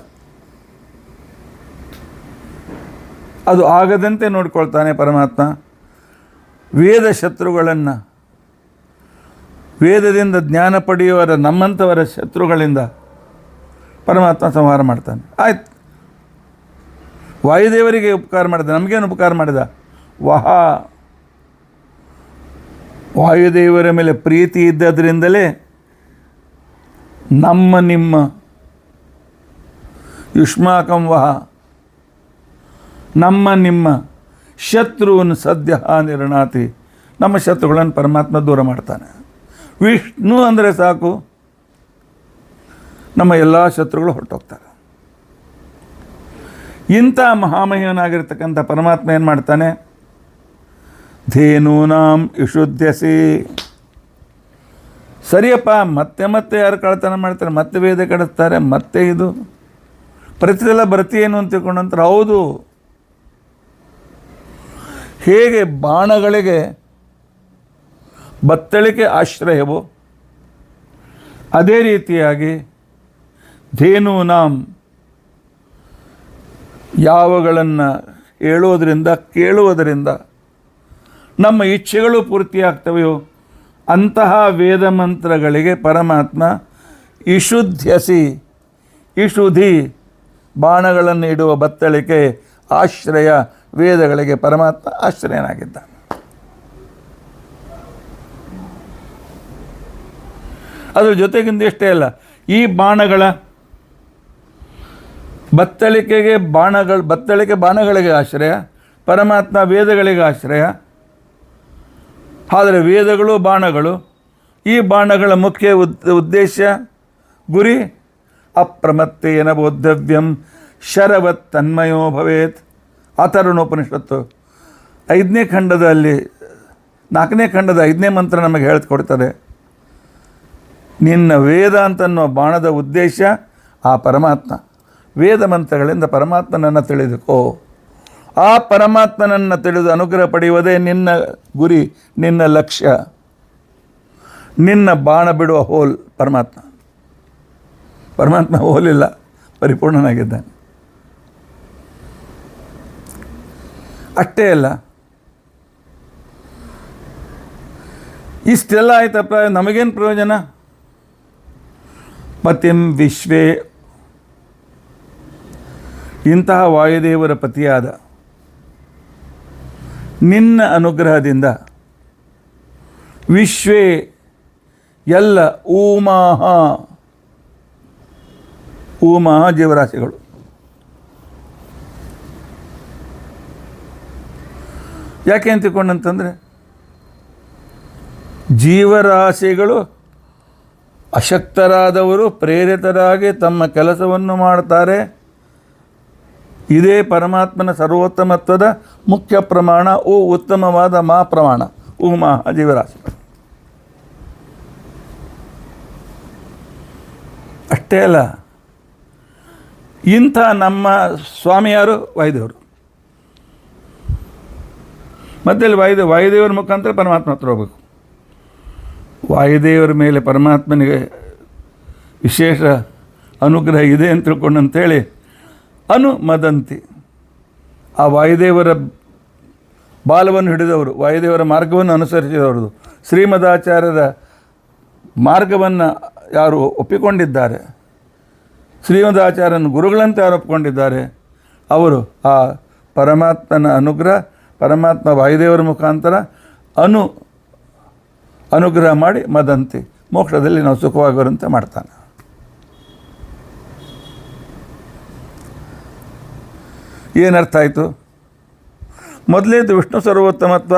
ಅದು ಆಗದಂತೆ ನೋಡಿಕೊಳ್ತಾನೆ ಪರಮಾತ್ಮ. ವೇದ ಶತ್ರುಗಳನ್ನು, ವೇದದಿಂದ ಜ್ಞಾನ ಪಡೆಯುವರ ನಮ್ಮಂಥವರ ಶತ್ರುಗಳಿಂದ ಪರಮಾತ್ಮ ಸಂಹಾರ ಮಾಡ್ತಾನೆ. ಆಯ್ತು, ವಾಯುದೇವರಿಗೆ ಉಪಕಾರ ಮಾಡಿದ, ನಮಗೇನು ಉಪಕಾರ ಮಾಡಿದ? ವಹ, ವಾಯುದೇವರ ಮೇಲೆ ಪ್ರೀತಿ ಇದ್ದದ್ರಿಂದಲೇ ನಮ್ಮ ನಿಮ್ಮ ಯುಷ್ಮಾಕಂ ವಹ, ನಮ್ಮ ನಿಮ್ಮ ಶತ್ರುನ್ ಸದ್ಯ ನಿರ್ಣಾತಿ. ನಮ್ಮ ಶತ್ರುಗಳನ್ನು ಪರಮಾತ್ಮ ದೂರ ಮಾಡ್ತಾನೆ. ವಿಷ್ಣು ಅಂದರೆ ಸಾಕು, ನಮ್ಮ ಎಲ್ಲ ಶತ್ರುಗಳು ಹೊರಟೋಗ್ತಾರೆ. ಇಂಥ ಮಹಾಮಹಿಮನಾಗಿರ್ತಕ್ಕಂಥ ಪರಮಾತ್ಮ ಏನು ಮಾಡ್ತಾನೆ? ಧೇನೂನಾಂ ವಿಶುದ್ಧಸಿ. ಸರಿಯಪ್ಪ, ಮತ್ತೆ ಮತ್ತೆ ಯಾರು ಕಳ್ತನ ಮಾಡ್ತಾರೆ, ಮತ್ತೆ ವೇದ ಕೆಡಿಸ್ತಾರೆ, ಮತ್ತೆ ಇದು ಪ್ರತಿದೆಲ್ಲ ಬರ್ತಿ ಏನು ಅಂತ ತಿಳ್ಕೊಂಡಂತಾರೆ. ಹೌದು, ಹೇಗೆ ಬಾಣಗಳಿಗೆ ಬತ್ತಳಿಕೆ ಆಶ್ರಯವೋ ಅದೇ ರೀತಿಯಾಗಿ ಧೇನೂನಾಂ, ಯಾವಗಳನ್ನು ಹೇಳುವುದರಿಂದ ಕೇಳುವುದರಿಂದ ನಮ್ಮ ಇಚ್ಛೆಗಳು ಪೂರ್ತಿಯಾಗ್ತವೆಯೋ ಅಂತಹ ವೇದ ಮಂತ್ರಗಳಿಗೆ ಪರಮಾತ್ಮ ಇಶುದ್ಧಸಿ, ಇಶುಧಿ, ಬಾಣಗಳನ್ನು ಇಡುವ ಬತ್ತಳಿಕೆ, ಆಶ್ರಯ, ವೇದಗಳಿಗೆ ಪರಮಾತ್ಮ ಆಶ್ರಯನಾಗಿದ್ದಾನೆ. ಅದರ ಜೊತೆಗಿಂದಷ್ಟೇ ಅಲ್ಲ, ಈ ಬಾಣಗಳ ಬತ್ತಳಿಕೆ ಬಾಣಗಳಿಗೆ ಆಶ್ರಯ, ಪರಮಾತ್ಮ ವೇದಗಳಿಗೆ ಆಶ್ರಯ. ಆದರೆ ವೇದಗಳು ಬಾಣಗಳು, ಈ ಬಾಣಗಳ ಮುಖ್ಯ ಉದ್ದೇಶ, ಗುರಿ ಅಪ್ರಮತ್ತೇನ ಬೋದ್ಧವ್ಯಂ ಶರವತ್ ತನ್ಮಯೋ ಭವೇತ್. ಅಥರ್ವಣೋಪನಿಷತ್ತು 5ನೇ ಖಂಡದಲ್ಲಿ 4ನೇ ಖಂಡದ 5ನೇ ಮಂತ್ರ ನಮಗೆ ಹೇಳ್ಕೊಡ್ತದೆ. ನಿನ್ನ ವೇದ ಅಂತನ್ನೋ ಬಾಣದ ಉದ್ದೇಶ ಆ ಪರಮಾತ್ಮ. ವೇದ ಮಂತ್ರಗಳಿಂದ ಪರಮಾತ್ಮನನ್ನು ತಿಳಿದುಕೋ. ಆ ಪರಮಾತ್ಮನನ್ನು ತಿಳಿದು ಅನುಗ್ರಹ ಪಡೆಯುವುದೇ ನಿನ್ನ ಗುರಿ, ನಿನ್ನ ಲಕ್ಷ್ಯ. ನಿನ್ನ ಬಾಣ ಬಿಡುವ ಹೋಲ್ ಪರಮಾತ್ಮ. ಪರಮಾತ್ಮ ಹೋಲಿಲ್ಲ, ಪರಿಪೂರ್ಣನಾಗಿದ್ದಾನೆ. ಅಷ್ಟೇ ಅಲ್ಲ, ಇಷ್ಟೆಲ್ಲ ಆಯ್ತಪ್ಪ, ನಮಗೇನು ಪ್ರಯೋಜನ? ಪತಿಂ ವಿಶ್ವೇ, ಇಂತಹ ವಾಯುದೇವರ ಪತಿಯಾದ ನಿನ್ನ ಅನುಗ್ರಹದಿಂದ ವಿಶ್ವೇ ಎಲ್ಲ ಊಮಾಹ, ಊಮಾಹ ಜೀವರಾಶಿಗಳು, ಯಾಕೆ ಅಂತ ತಿಳ್ಕೊಂಡಂತಂದರೆ ಜೀವರಾಶಿಗಳು ಅಶಕ್ತರಾದವರು ಪ್ರೇರಿತರಾಗಿ ತಮ್ಮ ಕೆಲಸವನ್ನು ಮಾಡ್ತಾರೆ. ಇದೇ ಪರಮಾತ್ಮನ ಸರ್ವೋತ್ತಮತ್ವದ ಮುಖ್ಯ ಪ್ರಮಾಣ. ಉತ್ತಮವಾದ ಮಾ ಪ್ರಮಾಣ, ಮಾ ಜೀವರಾಶಿಗಳು. ಅಷ್ಟೇ ಅಲ್ಲ, ಇಂಥ ನಮ್ಮ ಸ್ವಾಮಿಯಾರು ವಾಯುದೇವರು. ಮಧ್ಯದಲ್ಲಿ ವಾಯುದೇವರ ಮುಖಾಂತರ ಪರಮಾತ್ಮ ಹತ್ರ ಹೋಗಬೇಕು. ವಾಯುದೇವರ ಮೇಲೆ ಪರಮಾತ್ಮನಿಗೆ ವಿಶೇಷ ಅನುಗ್ರಹ ಇದೆ ಅಂತ ತಿಳ್ಕೊಂಡಂತೇಳಿ ಅನುಮದಂತಿ, ಆ ವಾಯುದೇವರ ಬಾಲವನ್ನು ಹಿಡಿದವರು, ವಾಯುದೇವರ ಮಾರ್ಗವನ್ನು ಅನುಸರಿಸಿದವರು, ಶ್ರೀಮದಾಚಾರ್ಯರ ಮಾರ್ಗವನ್ನು ಯಾರು ಒಪ್ಪಿಕೊಂಡಿದ್ದಾರೆ, ಶ್ರೀಮದಾಚಾರ್ಯನ ಗುರುಗಳಂತೆ ಯಾರು ಒಪ್ಪಿಕೊಂಡಿದ್ದಾರೆ, ಅವರು ಆ ಪರಮಾತ್ಮನ ಅನುಗ್ರಹ, ಪರಮಾತ್ಮ ವಾಯುದೇವರ ಮುಖಾಂತರ ಅನುಗ್ರಹ ಮಾಡಿ ಮದಂತಿ ಮೋಕ್ಷದಲ್ಲಿ ನಾವು ಸುಖವಾಗಿರುವಂತೆ ಮಾಡ್ತಾನೆ. ಏನರ್ಥ ಆಯಿತು? ಮೊದಲೇದು ವಿಷ್ಣು ಸರ್ವೋತ್ತಮತ್ವ,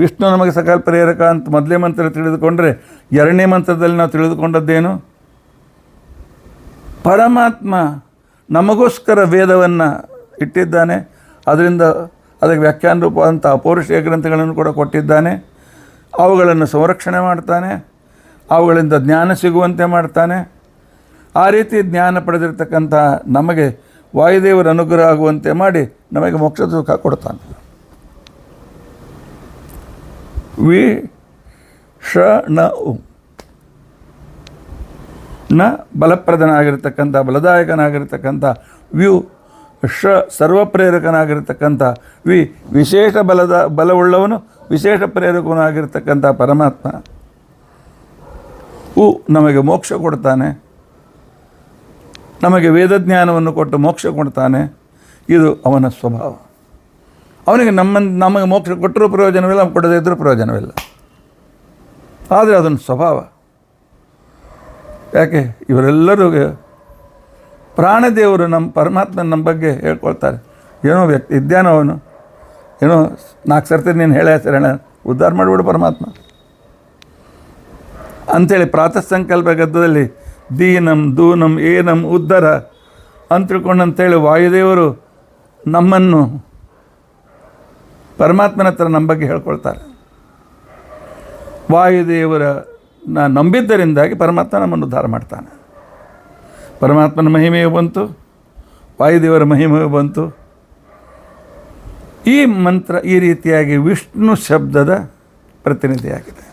ವಿಷ್ಣು ನಮಗೆ ಸಕಲ ಪ್ರೇರಕ ಅಂತ ಮೊದಲೇ ಮಂತ್ರ ತಿಳಿದುಕೊಂಡ್ರೆ, ಎರಡನೇ ಮಂತ್ರದಲ್ಲಿ ನಾವು ತಿಳಿದುಕೊಂಡದ್ದೇನು? ಪರಮಾತ್ಮ ನಮಗೋಸ್ಕರ ವೇದವನ್ನು ಇಟ್ಟಿದ್ದಾನೆ, ಅದರಿಂದ ಅದಕ್ಕೆ ವ್ಯಾಖ್ಯಾನ ರೂಪವಾದಂಥ ಅಪೌರುಷೇಯ ಗ್ರಂಥಗಳನ್ನು ಕೂಡ ಕೊಟ್ಟಿದ್ದಾನೆ. ಅವುಗಳನ್ನು ಸಂರಕ್ಷಣೆ ಮಾಡ್ತಾನೆ, ಅವುಗಳಿಂದ ಜ್ಞಾನ ಸಿಗುವಂತೆ ಮಾಡ್ತಾನೆ. ಆ ರೀತಿ ಜ್ಞಾನ ಪಡೆದಿರ್ತಕ್ಕಂಥ ನಮಗೆ ವಾಯುದೇವರ ಅನುಗ್ರಹ ಆಗುವಂತೆ ಮಾಡಿ ನಮಗೆ ಮೋಕ್ಷದ ಸುಖ ಕೊಡ್ತಾನೆ. ನ ಬಲಪ್ರದನಾಗಿರ್ತಕ್ಕಂಥ, ಬಲದಾಯಕನಾಗಿರ್ತಕ್ಕಂಥ, ಸರ್ವಪ್ರೇರಕನಾಗಿರ್ತಕ್ಕಂಥ, ವಿಶೇಷ ಬಲವುಳ್ಳವನು, ವಿಶೇಷ ಪ್ರೇರಕನಾಗಿರ್ತಕ್ಕಂಥ ಪರಮಾತ್ಮ ನಮಗೆ ಮೋಕ್ಷ ಕೊಡ್ತಾನೆ, ನಮಗೆ ವೇದಜ್ಞಾನವನ್ನು ಕೊಟ್ಟು ಮೋಕ್ಷ ಕೊಡ್ತಾನೆ. ಇದು ಅವನ ಸ್ವಭಾವ. ಅವನಿಗೆ ನಮಗೆ ಮೋಕ್ಷ ಕೊಟ್ಟರೂ ಪ್ರಯೋಜನವಿಲ್ಲ, ಕೊಡದೇ ಇದ್ದರೂ ಪ್ರಯೋಜನವಿಲ್ಲ. ಆದರೆ ಅದನ್ನು ಸ್ವಭಾವ. ಯಾಕೆ? ಇವರೆಲ್ಲರೂ ಪ್ರಾಣದೇವರು ನಮ್ಮ ಪರಮಾತ್ಮನ ನಮ್ಮ ಬಗ್ಗೆ ಹೇಳ್ಕೊಳ್ತಾರೆ. ಏನೋ ವ್ಯಕ್ತಿ ಇದ್ದಾನೋ ಅವನು, ಏನೋ 4 ಸರ್ತಿ ನೀನು ಹೇಳ ಉದ್ಧಾರ ಮಾಡಿಬಿಡು ಪರಮಾತ್ಮ ಅಂಥೇಳಿ ಪ್ರಾತಃ ಸಂಕಲ್ಪ ಗದ್ದದಲ್ಲಿ ದೀನಂ ದೂನಂ ಏನಂ ಉದ್ಧರ ಅಂತ ತಿಳ್ಕೊಂಡಂತೇಳಿ ವಾಯುದೇವರು ನಮ್ಮನ್ನು ಪರಮಾತ್ಮನ ಹತ್ರ ನಮ್ಮ ಬಗ್ಗೆ ಹೇಳ್ಕೊಳ್ತಾರೆ. ವಾಯುದೇವರ ನಂಬಿದ್ದರಿಂದಾಗಿ ಪರಮಾತ್ಮ ನಮ್ಮನ್ನು ಉದ್ಧಾರ ಮಾಡ್ತಾನೆ. ಪರಮಾತ್ಮನ ಮಹಿಮೆಯು ಬಂತು, ವಾಯುದೇವರ ಮಹಿಮೆಯು ಬಂತು. ಈ ಮಂತ್ರ ಈ ರೀತಿಯಾಗಿ ವಿಷ್ಣು ಶಬ್ದದ ಪ್ರತಿನಿಧಿಯಾಗಿದೆ.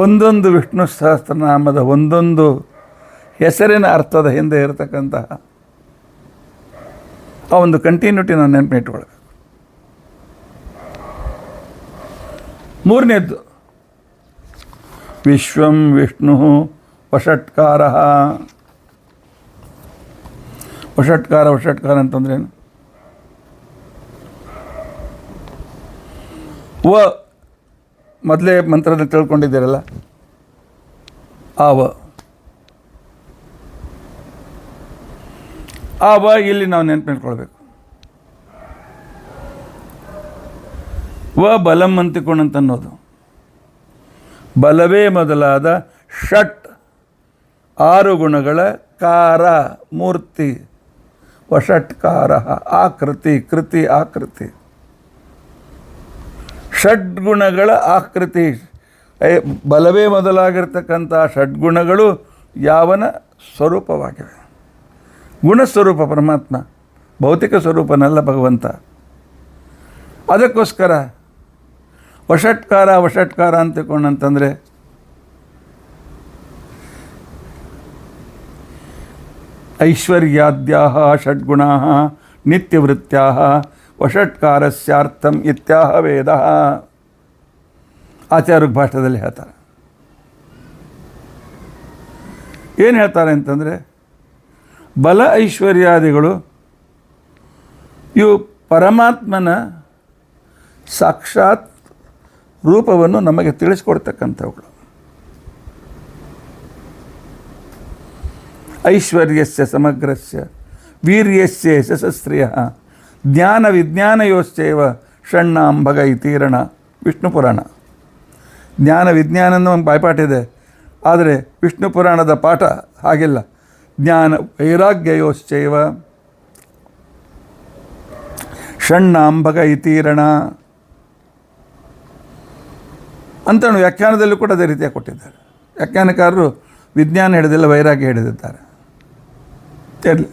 ಒಂದೊಂದು ವಿಷ್ಣು ಸಹಸ್ರನಾಮದ ಒಂದೊಂದು ಹೆಸರಿನ ಅರ್ಥದ ಹಿಂದೆ ಇರತಕ್ಕಂತಹ ಆ ಒಂದು ಕಂಟಿನ್ಯೂಟಿ ನಾವು ನೆನಪಿಟ್ಕೊಳ್ಬೇಕು. ಮೂರನೇದ್ದು ವಿಶ್ವಂ ವಿಷ್ಣು ವಷಟ್ಕಾರ. ವಷಟ್ಕಾರ ಅಂತಂದ್ರೇನು? ಮೊದಲೇ ಮಂತ್ರದಲ್ಲಿ ತಿಳ್ಕೊಂಡಿದ್ದೀರಲ್ಲ, ಇಲ್ಲಿ ನಾವು ನೆನಪಿಟ್ಕೊಳ್ಬೇಕು. ಬಲಂ ಅಂತಿಕೊಂಡಂತ ಅನ್ನೋದು ಬಲವೇ ಮೊದಲಾದ ಷಟ್ 6 ಗುಣಗಳ ಕಾರ ಮೂರ್ತಿ. ವಷಟ್ಕಾರ ಆಕೃತಿ, ಕೃತಿ ಆಕೃತಿ. ಷಡ್ಗುಣಗಳ ಆಕೃತಿ. ಬಲವೇ ಮೊದಲಾಗಿರ್ತಕ್ಕಂಥ ಷಡ್ಗುಣಗಳು ಯಾವನ ಸ್ವರೂಪವಾಗಿವೆ. ಗುಣಸ್ವರೂಪ ಪರಮಾತ್ಮ, ಭೌತಿಕ ಸ್ವರೂಪನಲ್ಲ ಭಗವಂತ. ಅದಕ್ಕೋಸ್ಕರ ವಷಟ್ಕಾರ ಅಂತಕೊಂಡಂತಂದರೆ ಐಶ್ವರ್ಯಾದ್ಯಾಹ ಷಡ್ಗುಣಾಃ ನಿತ್ಯವೃತ್ಯಾಃ ವಷಟ್ಕಾರಸ್ಯಾರ್ಥಂ ಇತ್ಯಾಹ ವೇದಃ. ಆಚಾರ್ಯ ಭಾಷೆಯಲ್ಲಿ ಹೇಳ್ತಾರೆ. ಏನು ಹೇಳ್ತಾರೆ ಅಂತಂದರೆ, ಬಲ ಐಶ್ವರ್ಯಾದಿಗಳು ಇವು ಪರಮಾತ್ಮನ ಸಾಕ್ಷಾತ್ ರೂಪವನ್ನು ನಮಗೆ ತಿಳಿಸ್ಕೊಡ್ತಕ್ಕಂಥವುಗಳು. ಐಶ್ವರ್ಯಸ್ಯ ಸಮಗ್ರಸ್ಯ ವೀರ್ಯಸ್ಯ ಯಶಸ್ಸ್ತ್ರಿಯ ಜ್ಞಾನ ವಿಜ್ಞಾನಯೋಶ್ಚೈವ ಷಣ್ಣಾಂಬಗ ಇತೀರಣ. ವಿಷ್ಣು ಪುರಾಣ. ಜ್ಞಾನ ವಿಜ್ಞಾನ ಅನ್ನೋ ಒಂದು ಬಾಯ್ಪಾಠಿದೆ, ಆದರೆ ವಿಷ್ಣು ಪುರಾಣದ ಪಾಠ ಹಾಗಿಲ್ಲ. ಜ್ಞಾನ ವೈರಾಗ್ಯಯೋಶ್ಚೈವ ಷಣ್ಣಾಂಬಗ ಇತೀರಣ ಅಂತ ವ್ಯಾಖ್ಯಾನದಲ್ಲೂ ಕೂಡ ಅದೇ ರೀತಿಯಾಗಿ ಕೊಟ್ಟಿದ್ದಾರೆ. ವ್ಯಾಖ್ಯಾನಕಾರರು ವಿಜ್ಞಾನ ಹಿಡಿದಿಲ್ಲ, ವೈರಾಗ್ಯ ಹಿಡಿದಿದ್ದಾರೆ. ಇರಲಿ,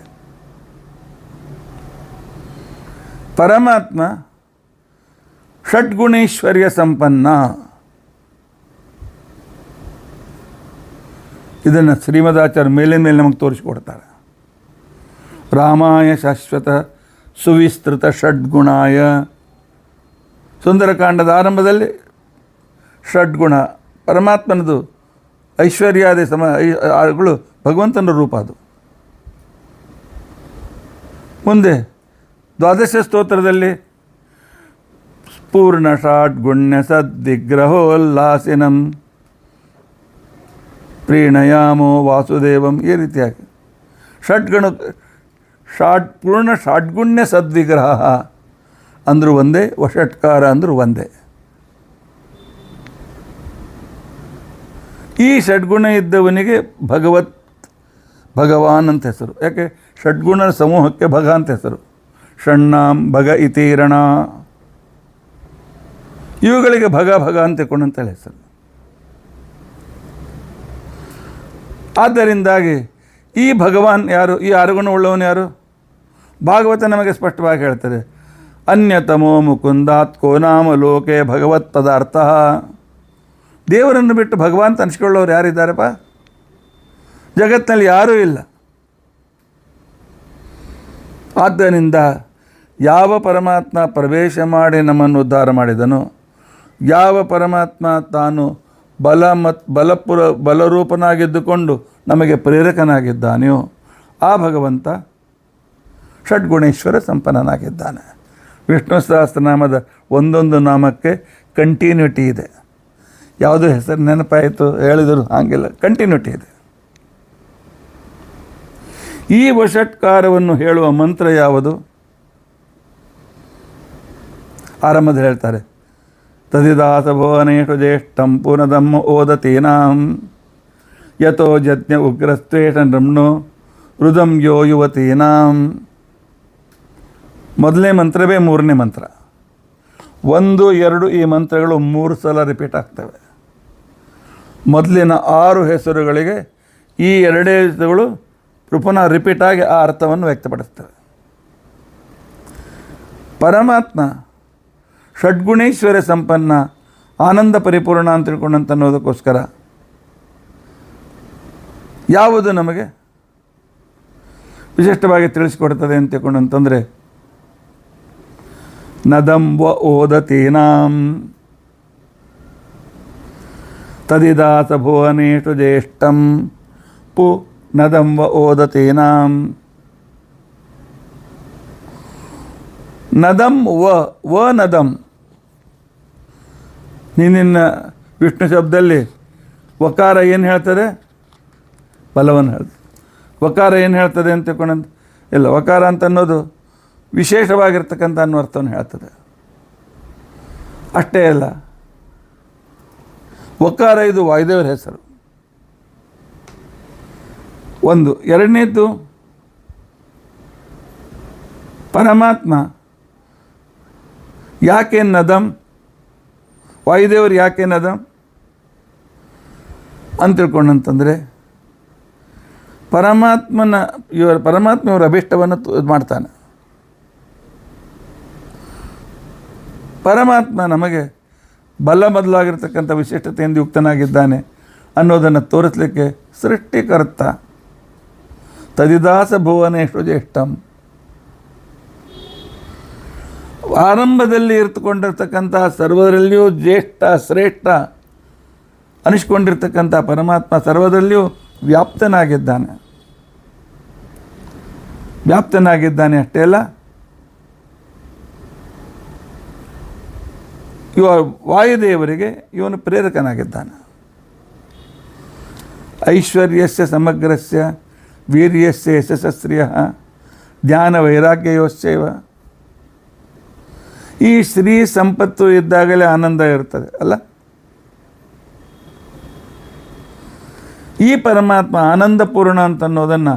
ಪರಮಾತ್ಮ ಷಡ್ಗುಣೈಶ್ವರ್ಯ ಸಂಪನ್ನ. ಇದನ್ನು ಶ್ರೀಮದಾಚಾರ್ಯ ಮೇಲಿನ ಮೇಲೆ ನಮಗೆ ತೋರಿಸಿಕೊಡ್ತಾರೆ. ರಾಮಾಯ ಶಾಶ್ವತ ಸುವಿಸ್ತೃತ ಷಡ್ಗುಣಾಯ. ಸುಂದರಕಾಂಡದ ಆರಂಭದಲ್ಲಿ ಷಡ್ಗುಣ ಪರಮಾತ್ಮನದು, ಐಶ್ವರ್ಯಾದಿ ಗಳು ಭಗವಂತನ ರೂಪ. ಅದು ಮುಂದೆ ದ್ವಾದಶ ಸ್ತೋತ್ರದಲ್ಲಿ ಪೂರ್ಣ ಷಡ್ಗುಣ್ಯ ಸದ್ವಿಗ್ರಹೋಲ್ಲಾಸಿನಂ ಪ್ರೀಣಯಾಮೋ ವಾಸುದೇವಂ, ಈ ರೀತಿಯಾಗಿ ಪೂರ್ಣ ಷಡ್ಗುಣ್ಯ ಸದ್ವಿಗ್ರಹ ಅಂದರೂ ಒಂದೇ, ವಷಟ್ಕಾರ ಅಂದರೂ ಒಂದೇ. ಈ ಷಡ್ಗುಣ ಇದ್ದವನಿಗೆ ಭಗವಾನ್ ಅಂತ ಹೆಸರು. ಯಾಕೆ? ಷಡ್ಗುಣ ಸಮೂಹಕ್ಕೆ ಭಗ ಅಂತ ಹೆಸರು. ಷಣ್ಣಾಂ ಭಗ ಇತೀರಣ, ಇವುಗಳಿಗೆ ಭಗ ಅಂತ ಕೊಂಡಂತೇಳಿ ಹೆಸರು. ಆದ್ದರಿಂದಾಗಿ ಈ ಭಗವಾನ್ ಯಾರು? ಈ ಆರುಗುಣವುಳ್ಳವನು ಯಾರು? ಭಾಗವತ ನಮಗೆ ಸ್ಪಷ್ಟವಾಗಿ ಹೇಳ್ತಾರೆ. ಅನ್ಯತಮೋ ಮುಕುಂದಾತ್ ಕೋ ನಾಮ ಲೋಕೆ ಭಗವತ್ ಪದಾರ್ಥ. ದೇವರನ್ನು ಬಿಟ್ಟು ಭಗವಾನ್ ಅನಿಸ್ಕೊಳ್ಳೋರು ಯಾರಿದ್ದಾರಪ್ಪ? ಜಗತ್ತಿನಲ್ಲಿ ಯಾರೂ ಇಲ್ಲ. ಆದ್ದರಿಂದ ಯಾವ ಪರಮಾತ್ಮ ಪ್ರವೇಶ ಮಾಡಿ ನಮ್ಮನ್ನು ಉದ್ಧಾರ ಮಾಡಿದನೋ, ಯಾವ ಪರಮಾತ್ಮ ತಾನು ಬಲರೂಪನಾಗಿದ್ದುಕೊಂಡು ನಮಗೆ ಪ್ರೇರಕನಾಗಿದ್ದಾನೆಯೋ ಆ ಭಗವಂತ ಷಡ್ಗುಣೇಶ್ವರ ಸಂಪನ್ನನಾಗಿದ್ದಾನೆ. ವಿಷ್ಣು ಸಹಸ್ರನಾಮದ ಒಂದೊಂದು ನಾಮಕ್ಕೆ ಕಂಟಿನ್ಯೂಟಿ ಇದೆ. ಯಾವುದೋ ಹೆಸರು ನೆನಪಾಯಿತು ಹೇಳಿದರು ಹಾಗಿಲ್ಲ, ಕಂಟಿನ್ಯೂಟಿ ಇದೆ. ಈ ವಷಟ್ಕಾರವನ್ನು ಹೇಳುವ ಮಂತ್ರ ಯಾವುದು? ಆರಂಭದಲ್ಲಿ ಹೇಳ್ತಾರೆ, ತದಿದಾಸ ಭುವನೇಶು ಜ್ಯೇಷ್ಠಂ ಪುನದಮ್ಮ ಓದತೀನಾಂ ಯಥೋ ಜಜ್ಞ ಉಗ್ರಸ್ತ್ವೇಷ ನೃಮ್ನೋ ಹೃದಂ ಯೋ ಯುವತೀನಾಂ. ಮೊದಲನೇ ಮಂತ್ರವೇ ಮೂರನೇ ಮಂತ್ರ. 1, 2 ಈ ಮಂತ್ರಗಳು 3 ಸಲ ರಿಪೀಟ್ ಆಗ್ತವೆ. ಮೊದಲಿನ 6 ಹೆಸರುಗಳಿಗೆ ಈ 2 ಹೆಸರುಗಳು ಪುನಃ ರಿಪೀಟ್ ಆಗಿ ಆ ಅರ್ಥವನ್ನು ವ್ಯಕ್ತಪಡಿಸ್ತವೆ. ಪರಮಾತ್ಮ ಷಡ್ಗುಣೇಶ್ವರ ಸಂಪನ್ನ, ಆನಂದ ಪರಿಪೂರ್ಣ ಅಂತ ತಿಳ್ಕೊಂಡಂತ ಅನ್ನೋದಕ್ಕೋಸ್ಕರ ಯಾವುದು ನಮಗೆ ವಿಶಿಷ್ಟವಾಗಿ ತಿಳಿಸಿಕೊಡ್ತದೆ ಅಂತ ತಿಳ್ಕೊಂಡಂತಂದರೆ, ನದಂ ವ ಓದತೀನಾಂ ತದಿದಾಸ ಭುವನೇಶು ಜ್ಯೇಷ್ಠಂ ಪು ನದಂ ವ ಓದತೀನಾಂ. ನದಂ ವ ನದಂ. ನಿನ್ನ ವಿಷ್ಣು ಶಬ್ದದಲ್ಲಿ ವಕಾರ ಏನು ಹೇಳ್ತದೆ? ಬಲವನ್ನು ಹೇಳ್ತದೆ. ವಕಾರ ಏನು ಹೇಳ್ತದೆ ಅಂತ ತಿಳ್ಕೊಂಡಂತ ಇಲ್ಲ, ವಕಾರ ಅಂತ ಅನ್ನೋದು ವಿಶೇಷವಾಗಿರ್ತಕ್ಕಂಥ ಅನ್ನೋ ಅರ್ಥವನ್ನು ಹೇಳ್ತದೆ. ಅಷ್ಟೇ ಅಲ್ಲ, ವಕಾರ ಇದು ವಾಯುದೇವರ ಹೆಸರು. ಒಂದು. ಎರಡನೇದ್ದು, ಪರಮಾತ್ಮ ಯಾಕೆ ನದಂ, ವಾಯುದೇವರು ಯಾಕೆ ನದಂ ಅಂತ ತಿಳ್ಕೊಂಡಂತಂದರೆ, ಪರಮಾತ್ಮ ಇವರ ಅಭಿಷ್ಟವನ್ನು ಮಾಡ್ತಾನೆ. ಪರಮಾತ್ಮ ನಮಗೆ ಮೊದಲಾಗಿರ್ತಕ್ಕಂಥ ವಿಶಿಷ್ಟತೆಯಿಂದ ಯುಕ್ತನಾಗಿದ್ದಾನೆ ಅನ್ನೋದನ್ನು ತೋರಿಸಲಿಕ್ಕೆ ಸೃಷ್ಟಿಕರ್ತ. ತದಿದಾಸ ಭುವನೇಶು ಜ್ಯೇಷ್ಠಂ. ಆರಂಭದಲ್ಲಿ ಇರ್ತುಕೊಂಡಿರ್ತಕ್ಕಂತಹ ಸರ್ವದರಲ್ಲಿಯೂ ಜ್ಯೇಷ್ಠ ಶ್ರೇಷ್ಠ ಅನಿಸ್ಕೊಂಡಿರ್ತಕ್ಕಂಥ ಪರಮಾತ್ಮ ಸರ್ವದರಲ್ಲಿಯೂ ವ್ಯಾಪ್ತನಾಗಿದ್ದಾನೆ ಅಷ್ಟೇ ಅಲ್ಲ, ವಾಯುದೇವರಿಗೆ ಇವನು ಪ್ರೇರಕನಾಗಿದ್ದಾನೆ. ಐಶ್ವರ್ಯಸ್ಯ ಸಮಗ್ರಸ್ಯ ವೀರ್ಯಸ್ಯ ಯಶಸ್ಶ್ರಿಯ ಧ್ಯಾನ ವೈರಾಗ್ಯಯೋಶ್ಚೈವ. ಈ ಶ್ರೀ ಸಂಪತ್ತು ಇದ್ದಾಗಲೇ ಆನಂದ ಇರ್ತದೆ ಅಲ್ಲ. ಈ ಪರಮಾತ್ಮ ಆನಂದಪೂರ್ಣ ಅಂತನ್ನೋದನ್ನು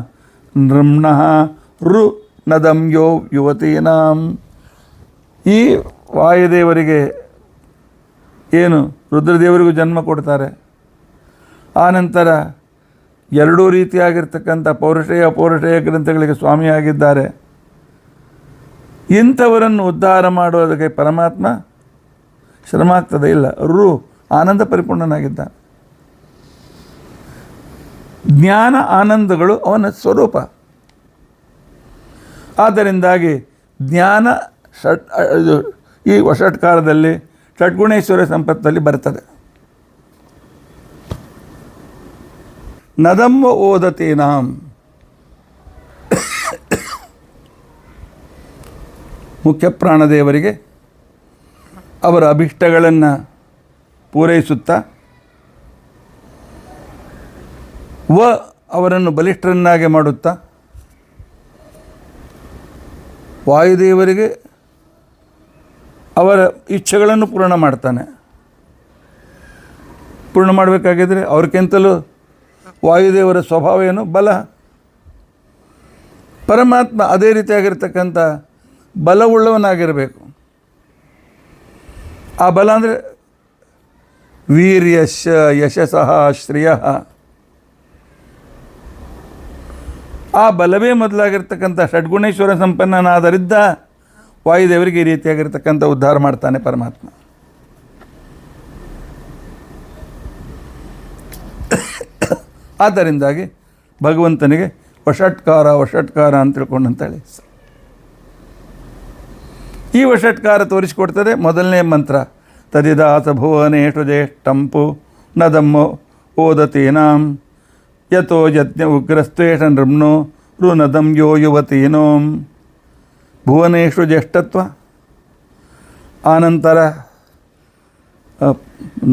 ನೃಮ್ಣಃ ರು ನದಂ ಯೋ ಯುವತೀನಾಂ, ಈ ವಾಯುದೇವರಿಗೆ ಏನು ರುದ್ರದೇವರಿಗೂ ಜನ್ಮ ಕೊಡ್ತಾರೆ, ಆನಂತರ ಎರಡೂ ರೀತಿಯಾಗಿರ್ತಕ್ಕಂಥ ಪೌರುಷೇಯ ಅಪೌರುಷೇಯ ಗ್ರಂಥಗಳಿಗೆ ಸ್ವಾಮಿಯಾಗಿದ್ದಾರೆ. ಇಂಥವರನ್ನು ಉದ್ಧಾರ ಮಾಡೋದಕ್ಕೆ ಪರಮಾತ್ಮ ಶ್ರಮ ಆಗ್ತದೆ ಇಲ್ಲ, ಆನಂದ ಪರಿಪೂರ್ಣನಾಗಿದ್ದಾನೆ. ಜ್ಞಾನ ಆನಂದಗಳು ಅವನ ಸ್ವರೂಪ. ಆದ್ದರಿಂದಾಗಿ ಜ್ಞಾನ ಈ ವಷಟ್ಕಾರದಲ್ಲಿ ಷಡ್ಗುಣೇಶ್ವರ ಸಂಪತ್ತಲ್ಲಿ ಬರ್ತದೆ. ನದಂ ಓದತೀನಾಂ, ಮುಖ್ಯ ಪ್ರಾಣದೇವರಿಗೆ ಅವರ ಅಭಿಷ್ಟಗಳನ್ನು ಪೂರೈಸುತ್ತಾ ಅವರನ್ನು ಬಲಿಷ್ಠರನ್ನಾಗಿ ಮಾಡುತ್ತಾ, ವಾಯುದೇವರಿಗೆ ಅವರ ಇಚ್ಛೆಗಳನ್ನು ಪೂರ್ಣ ಮಾಡ್ತಾನೆ. ಪೂರ್ಣ ಮಾಡಬೇಕಾಗಿದ್ದರೆ ಅವ್ರಿಗಿಂತಲೂ ವಾಯುದೇವರ ಸ್ವಭಾವ ಏನು? ಬಲ. ಪರಮಾತ್ಮ ಅದೇ ರೀತಿಯಾಗಿರ್ತಕ್ಕಂಥ ಬಲವುಳ್ಳವನಾಗಿರಬೇಕು. ಆ ಬಲ ಅಂದರೆ ವೀರ್ಯಶ್ಚ ಯಶಸಃ ಶ್ರಿಯ. ಆ ಬಲವೇ ಮೊದಲಾಗಿರ್ತಕ್ಕಂಥ ಷಡ್ಗುಣೇಶ್ವರ ಸಂಪನ್ನನಾದರಿದ್ದ ವಾಯುದೇವರಿಗೆ ಈ ರೀತಿಯಾಗಿರ್ತಕ್ಕಂಥ ಉದ್ಧಾರ ಮಾಡ್ತಾನೆ ಪರಮಾತ್ಮ. ಆದ್ದರಿಂದಾಗಿ ಭಗವಂತನಿಗೆ ವಷಟ್ಕಾರ ಅಂತ ತಿಳ್ಕೊಂಡಂತೇಳಿ ಈ ವಷಟ್ಕಾರ ತೋರಿಸಿಕೊಡ್ತದೆ ಮೊದಲನೇ ಮಂತ್ರ. ತದಿದಾಸ ಭುವನೇಶು ಜ್ಯೇಷ್ಠಂಪು ನದಮ್ಮೋ ಓದತೀನಾಂ ಯಥೋ ಯಜ್ಞ ಉಗ್ರಸ್ತ್ವೇಷ ನೃಮ್ನೋ ರುನದಂ ಯೋ ಯುವತೀನೋಂ. ಭುವನೇಶು ಜ್ಯೇಷ್ಠತ್ವ, ಆನಂತರ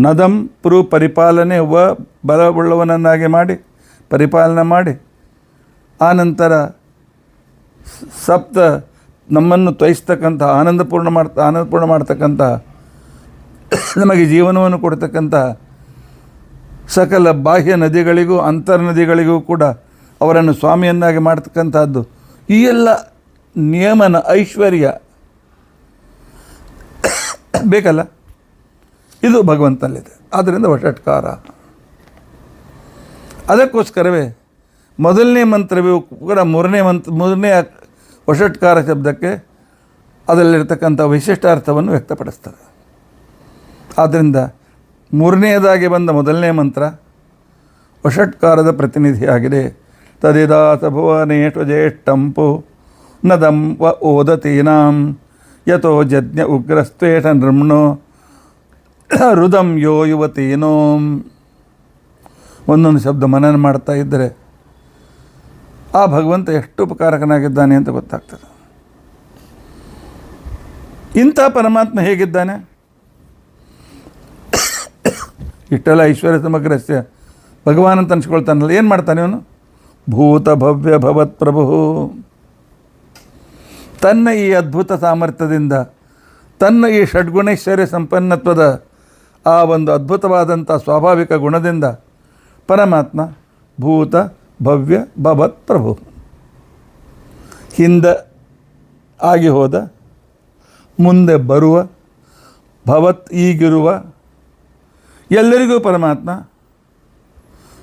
ನದಂ ಪರಿಪಾಲನೆ ಬಲವುಳ್ಳವನನ್ನಾಗಿ ಮಾಡಿ ಪರಿಪಾಲನೆ ಮಾಡಿ, ಆನಂತರ ಸಪ್ತ ನಮ್ಮನ್ನು ತ್ವಯಿಸ್ತಕ್ಕಂಥ ಆನಂದಪೂರ್ಣ ಮಾಡ್ತಕ್ಕಂಥ ನಮಗೆ ಜೀವನವನ್ನು ಕೊಡ್ತಕ್ಕಂಥ ಸಕಲ ಬಾಹ್ಯ ನದಿಗಳಿಗೂ ಅಂತರ್ನದಿಗಳಿಗೂ ಕೂಡ ಅವರನ್ನು ಸ್ವಾಮಿಯನ್ನಾಗಿ ಮಾಡ್ತಕ್ಕಂಥದ್ದು. ಈ ಎಲ್ಲ ನಿಯಮನ ಐಶ್ವರ್ಯ ಬೇಕಲ್ಲ, ಇದು ಭಗವಂತನಲ್ಲಿದೆ. ಆದ್ದರಿಂದ ವಷಟ್ಕಾರ. ಅದಕ್ಕೋಸ್ಕರವೇ ಮೊದಲನೇ ಮಂತ್ರವೂ ಕೂಡ ಮೂರನೇ ವಷಟ್ಕಾರ ಶಬ್ದಕ್ಕೆ ಅದರಲ್ಲಿರ್ತಕ್ಕಂಥ ವಿಶಿಷ್ಟಾರ್ಥವನ್ನು ವ್ಯಕ್ತಪಡಿಸ್ತದೆ. ಆದ್ದರಿಂದ ಮೂರನೆಯದಾಗಿ ಬಂದ ಮೊದಲನೇ ಮಂತ್ರ ವಷಟ್ಕಾರದ ಪ್ರತಿನಿಧಿಯಾಗಿದೆ. ತದಿದಾಸ ಭುವನೇಶು ಜ್ಯೇಷ್ಠಂಪು ನದಂ ಓದತೀನಾಂ ಯಥೋ ಯಜ್ಞ ಉಗ್ರಸ್ತ್ವೇಷ ನೃಮ್ನೋ ರುದಂ ಯೋ ಯುವತೀನೋಂ. ಒಂದೊಂದು ಶಬ್ದ ಮನನ ಮಾಡ್ತಾ ಇದ್ದರೆ ಆ ಭಗವಂತ ಎಷ್ಟು ಉಪಕಾರಕನಾಗಿದ್ದಾನೆ ಅಂತ ಗೊತ್ತಾಗ್ತದೆ. ಇಂಥ ಪರಮಾತ್ಮ ಹೇಗಿದ್ದಾನೆ? ಇಷ್ಟೆಲ್ಲ ಐಶ್ವರ್ಯ ಸಮಗ್ರಸ್ಯ ಭಗವಾನ್ ಅಂತ ಅನ್ಸ್ಕೊಳ್ತಾನಲ್ಲ, ಏನು ಮಾಡ್ತಾನೆ ಅವನು? ಭೂತ ಭವ್ಯ ಭವತ್ ಪ್ರಭು. ತನ್ನ ಈ ಅದ್ಭುತ ಸಾಮರ್ಥ್ಯದಿಂದ, ತನ್ನ ಈ ಷಡ್ಗುಣೈಶ್ವರ್ಯ ಸಂಪನ್ನತ್ವದ ಆ ಒಂದು ಅದ್ಭುತವಾದಂಥ ಸ್ವಾಭಾವಿಕ ಗುಣದಿಂದ ಪರಮಾತ್ಮ ಭೂತ ಭವ್ಯ ಭವತ್ ಪ್ರಭು. ಹಿಂದೆ ಆಗಿ ಹೋದ, ಮುಂದೆ ಬರುವ, ಭವತ್ ಈಗಿರುವ ಎಲ್ಲರಿಗೂ ಪರಮಾತ್ಮ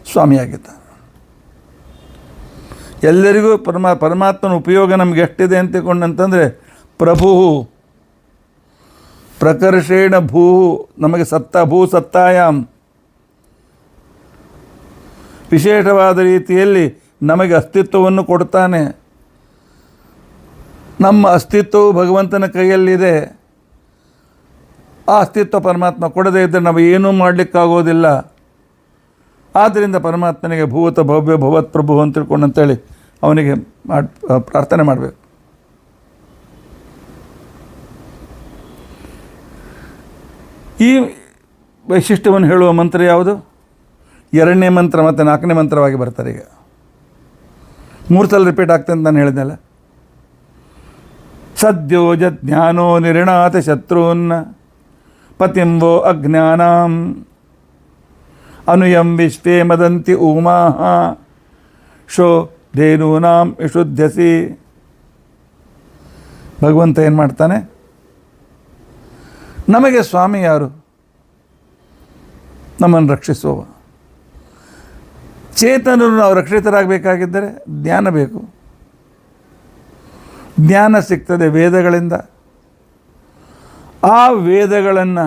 ಸ್ವಾಮಿಯಾಗಿದ್ದಾನೆ. ಎಲ್ಲರಿಗೂ ಪರಮಾತ್ಮನ ಉಪಯೋಗ ನಮಗೆ ಎಷ್ಟಿದೆ ಅಂತಕೊಂಡಂತಂದರೆ, ಪ್ರಭು ಪ್ರಕರ್ಷೇಣ ಭೂ, ನಮಗೆ ಭೂ ಸತ್ತಾಯಾಮ್ ವಿಶೇಷವಾದ ರೀತಿಯಲ್ಲಿ ನಮಗೆ ಅಸ್ತಿತ್ವವನ್ನು ಕೊಡ್ತಾನೆ. ನಮ್ಮ ಅಸ್ತಿತ್ವವು ಭಗವಂತನ ಕೈಯಲ್ಲಿದೆ. ಆ ಅಸ್ತಿತ್ವ ಪರಮಾತ್ಮ ಕೊಡದೇ ಇದ್ದರೆ ನಾವು ಏನೂ ಮಾಡಲಿಕ್ಕಾಗೋದಿಲ್ಲ. ಆದ್ದರಿಂದ ಪರಮಾತ್ಮನಿಗೆ ಭೂತ ಭವ್ಯ ಭವತ್ ಪ್ರಭು ಅಂತ ತಿಳ್ಕೊಂಡು ಅಂತೇಳಿ ಅವನಿಗೆ ಪ್ರಾರ್ಥನೆ ಮಾಡಬೇಕು. ಈ ವೈಶಿಷ್ಟ್ಯವನ್ನು ಹೇಳುವ ಮಂತ್ರ ಯಾವುದು? 2ನೇ ಮಂತ್ರ ಮತ್ತು 4ನೇ ಮಂತ್ರವಾಗಿ ಬರ್ತಾರೆ. ಈಗ 3 ಸಲ ರಿಪೀಟ್ ಆಗ್ತದೆ ಅಂತ ನಾನು ಹೇಳಿದ್ನಲ್ಲ. ಸದ್ಯೋ ಜಜ್ಞಾನೋ ನಿರ್ಣಾತ ಶತ್ರುನ್ನ ಪತಿಂವೋ ಅಜ್ಞಾನಾಂ ಅನುಯಂ ವಿಶ್ವೇ ಮದಂತಿ ಉಮಾಹ ಶೋ ಧೇನೂನಾಂ ವಿಶುದ್ಧಸಿ. ಭಗವಂತ ಏನು ಮಾಡ್ತಾನೆ? ನಮಗೆ ಸ್ವಾಮಿ ಯಾರು? ನಮ್ಮನ್ನು ರಕ್ಷಿಸುವ ಚೇತನರು. ನಾವು ರಕ್ಷಿತರಾಗಬೇಕಾಗಿದ್ದರೆ ಜ್ಞಾನ ಬೇಕು. ಜ್ಞಾನ ಸಿಗ್ತದೆ ವೇದಗಳಿಂದ. ಆ ವೇದಗಳನ್ನು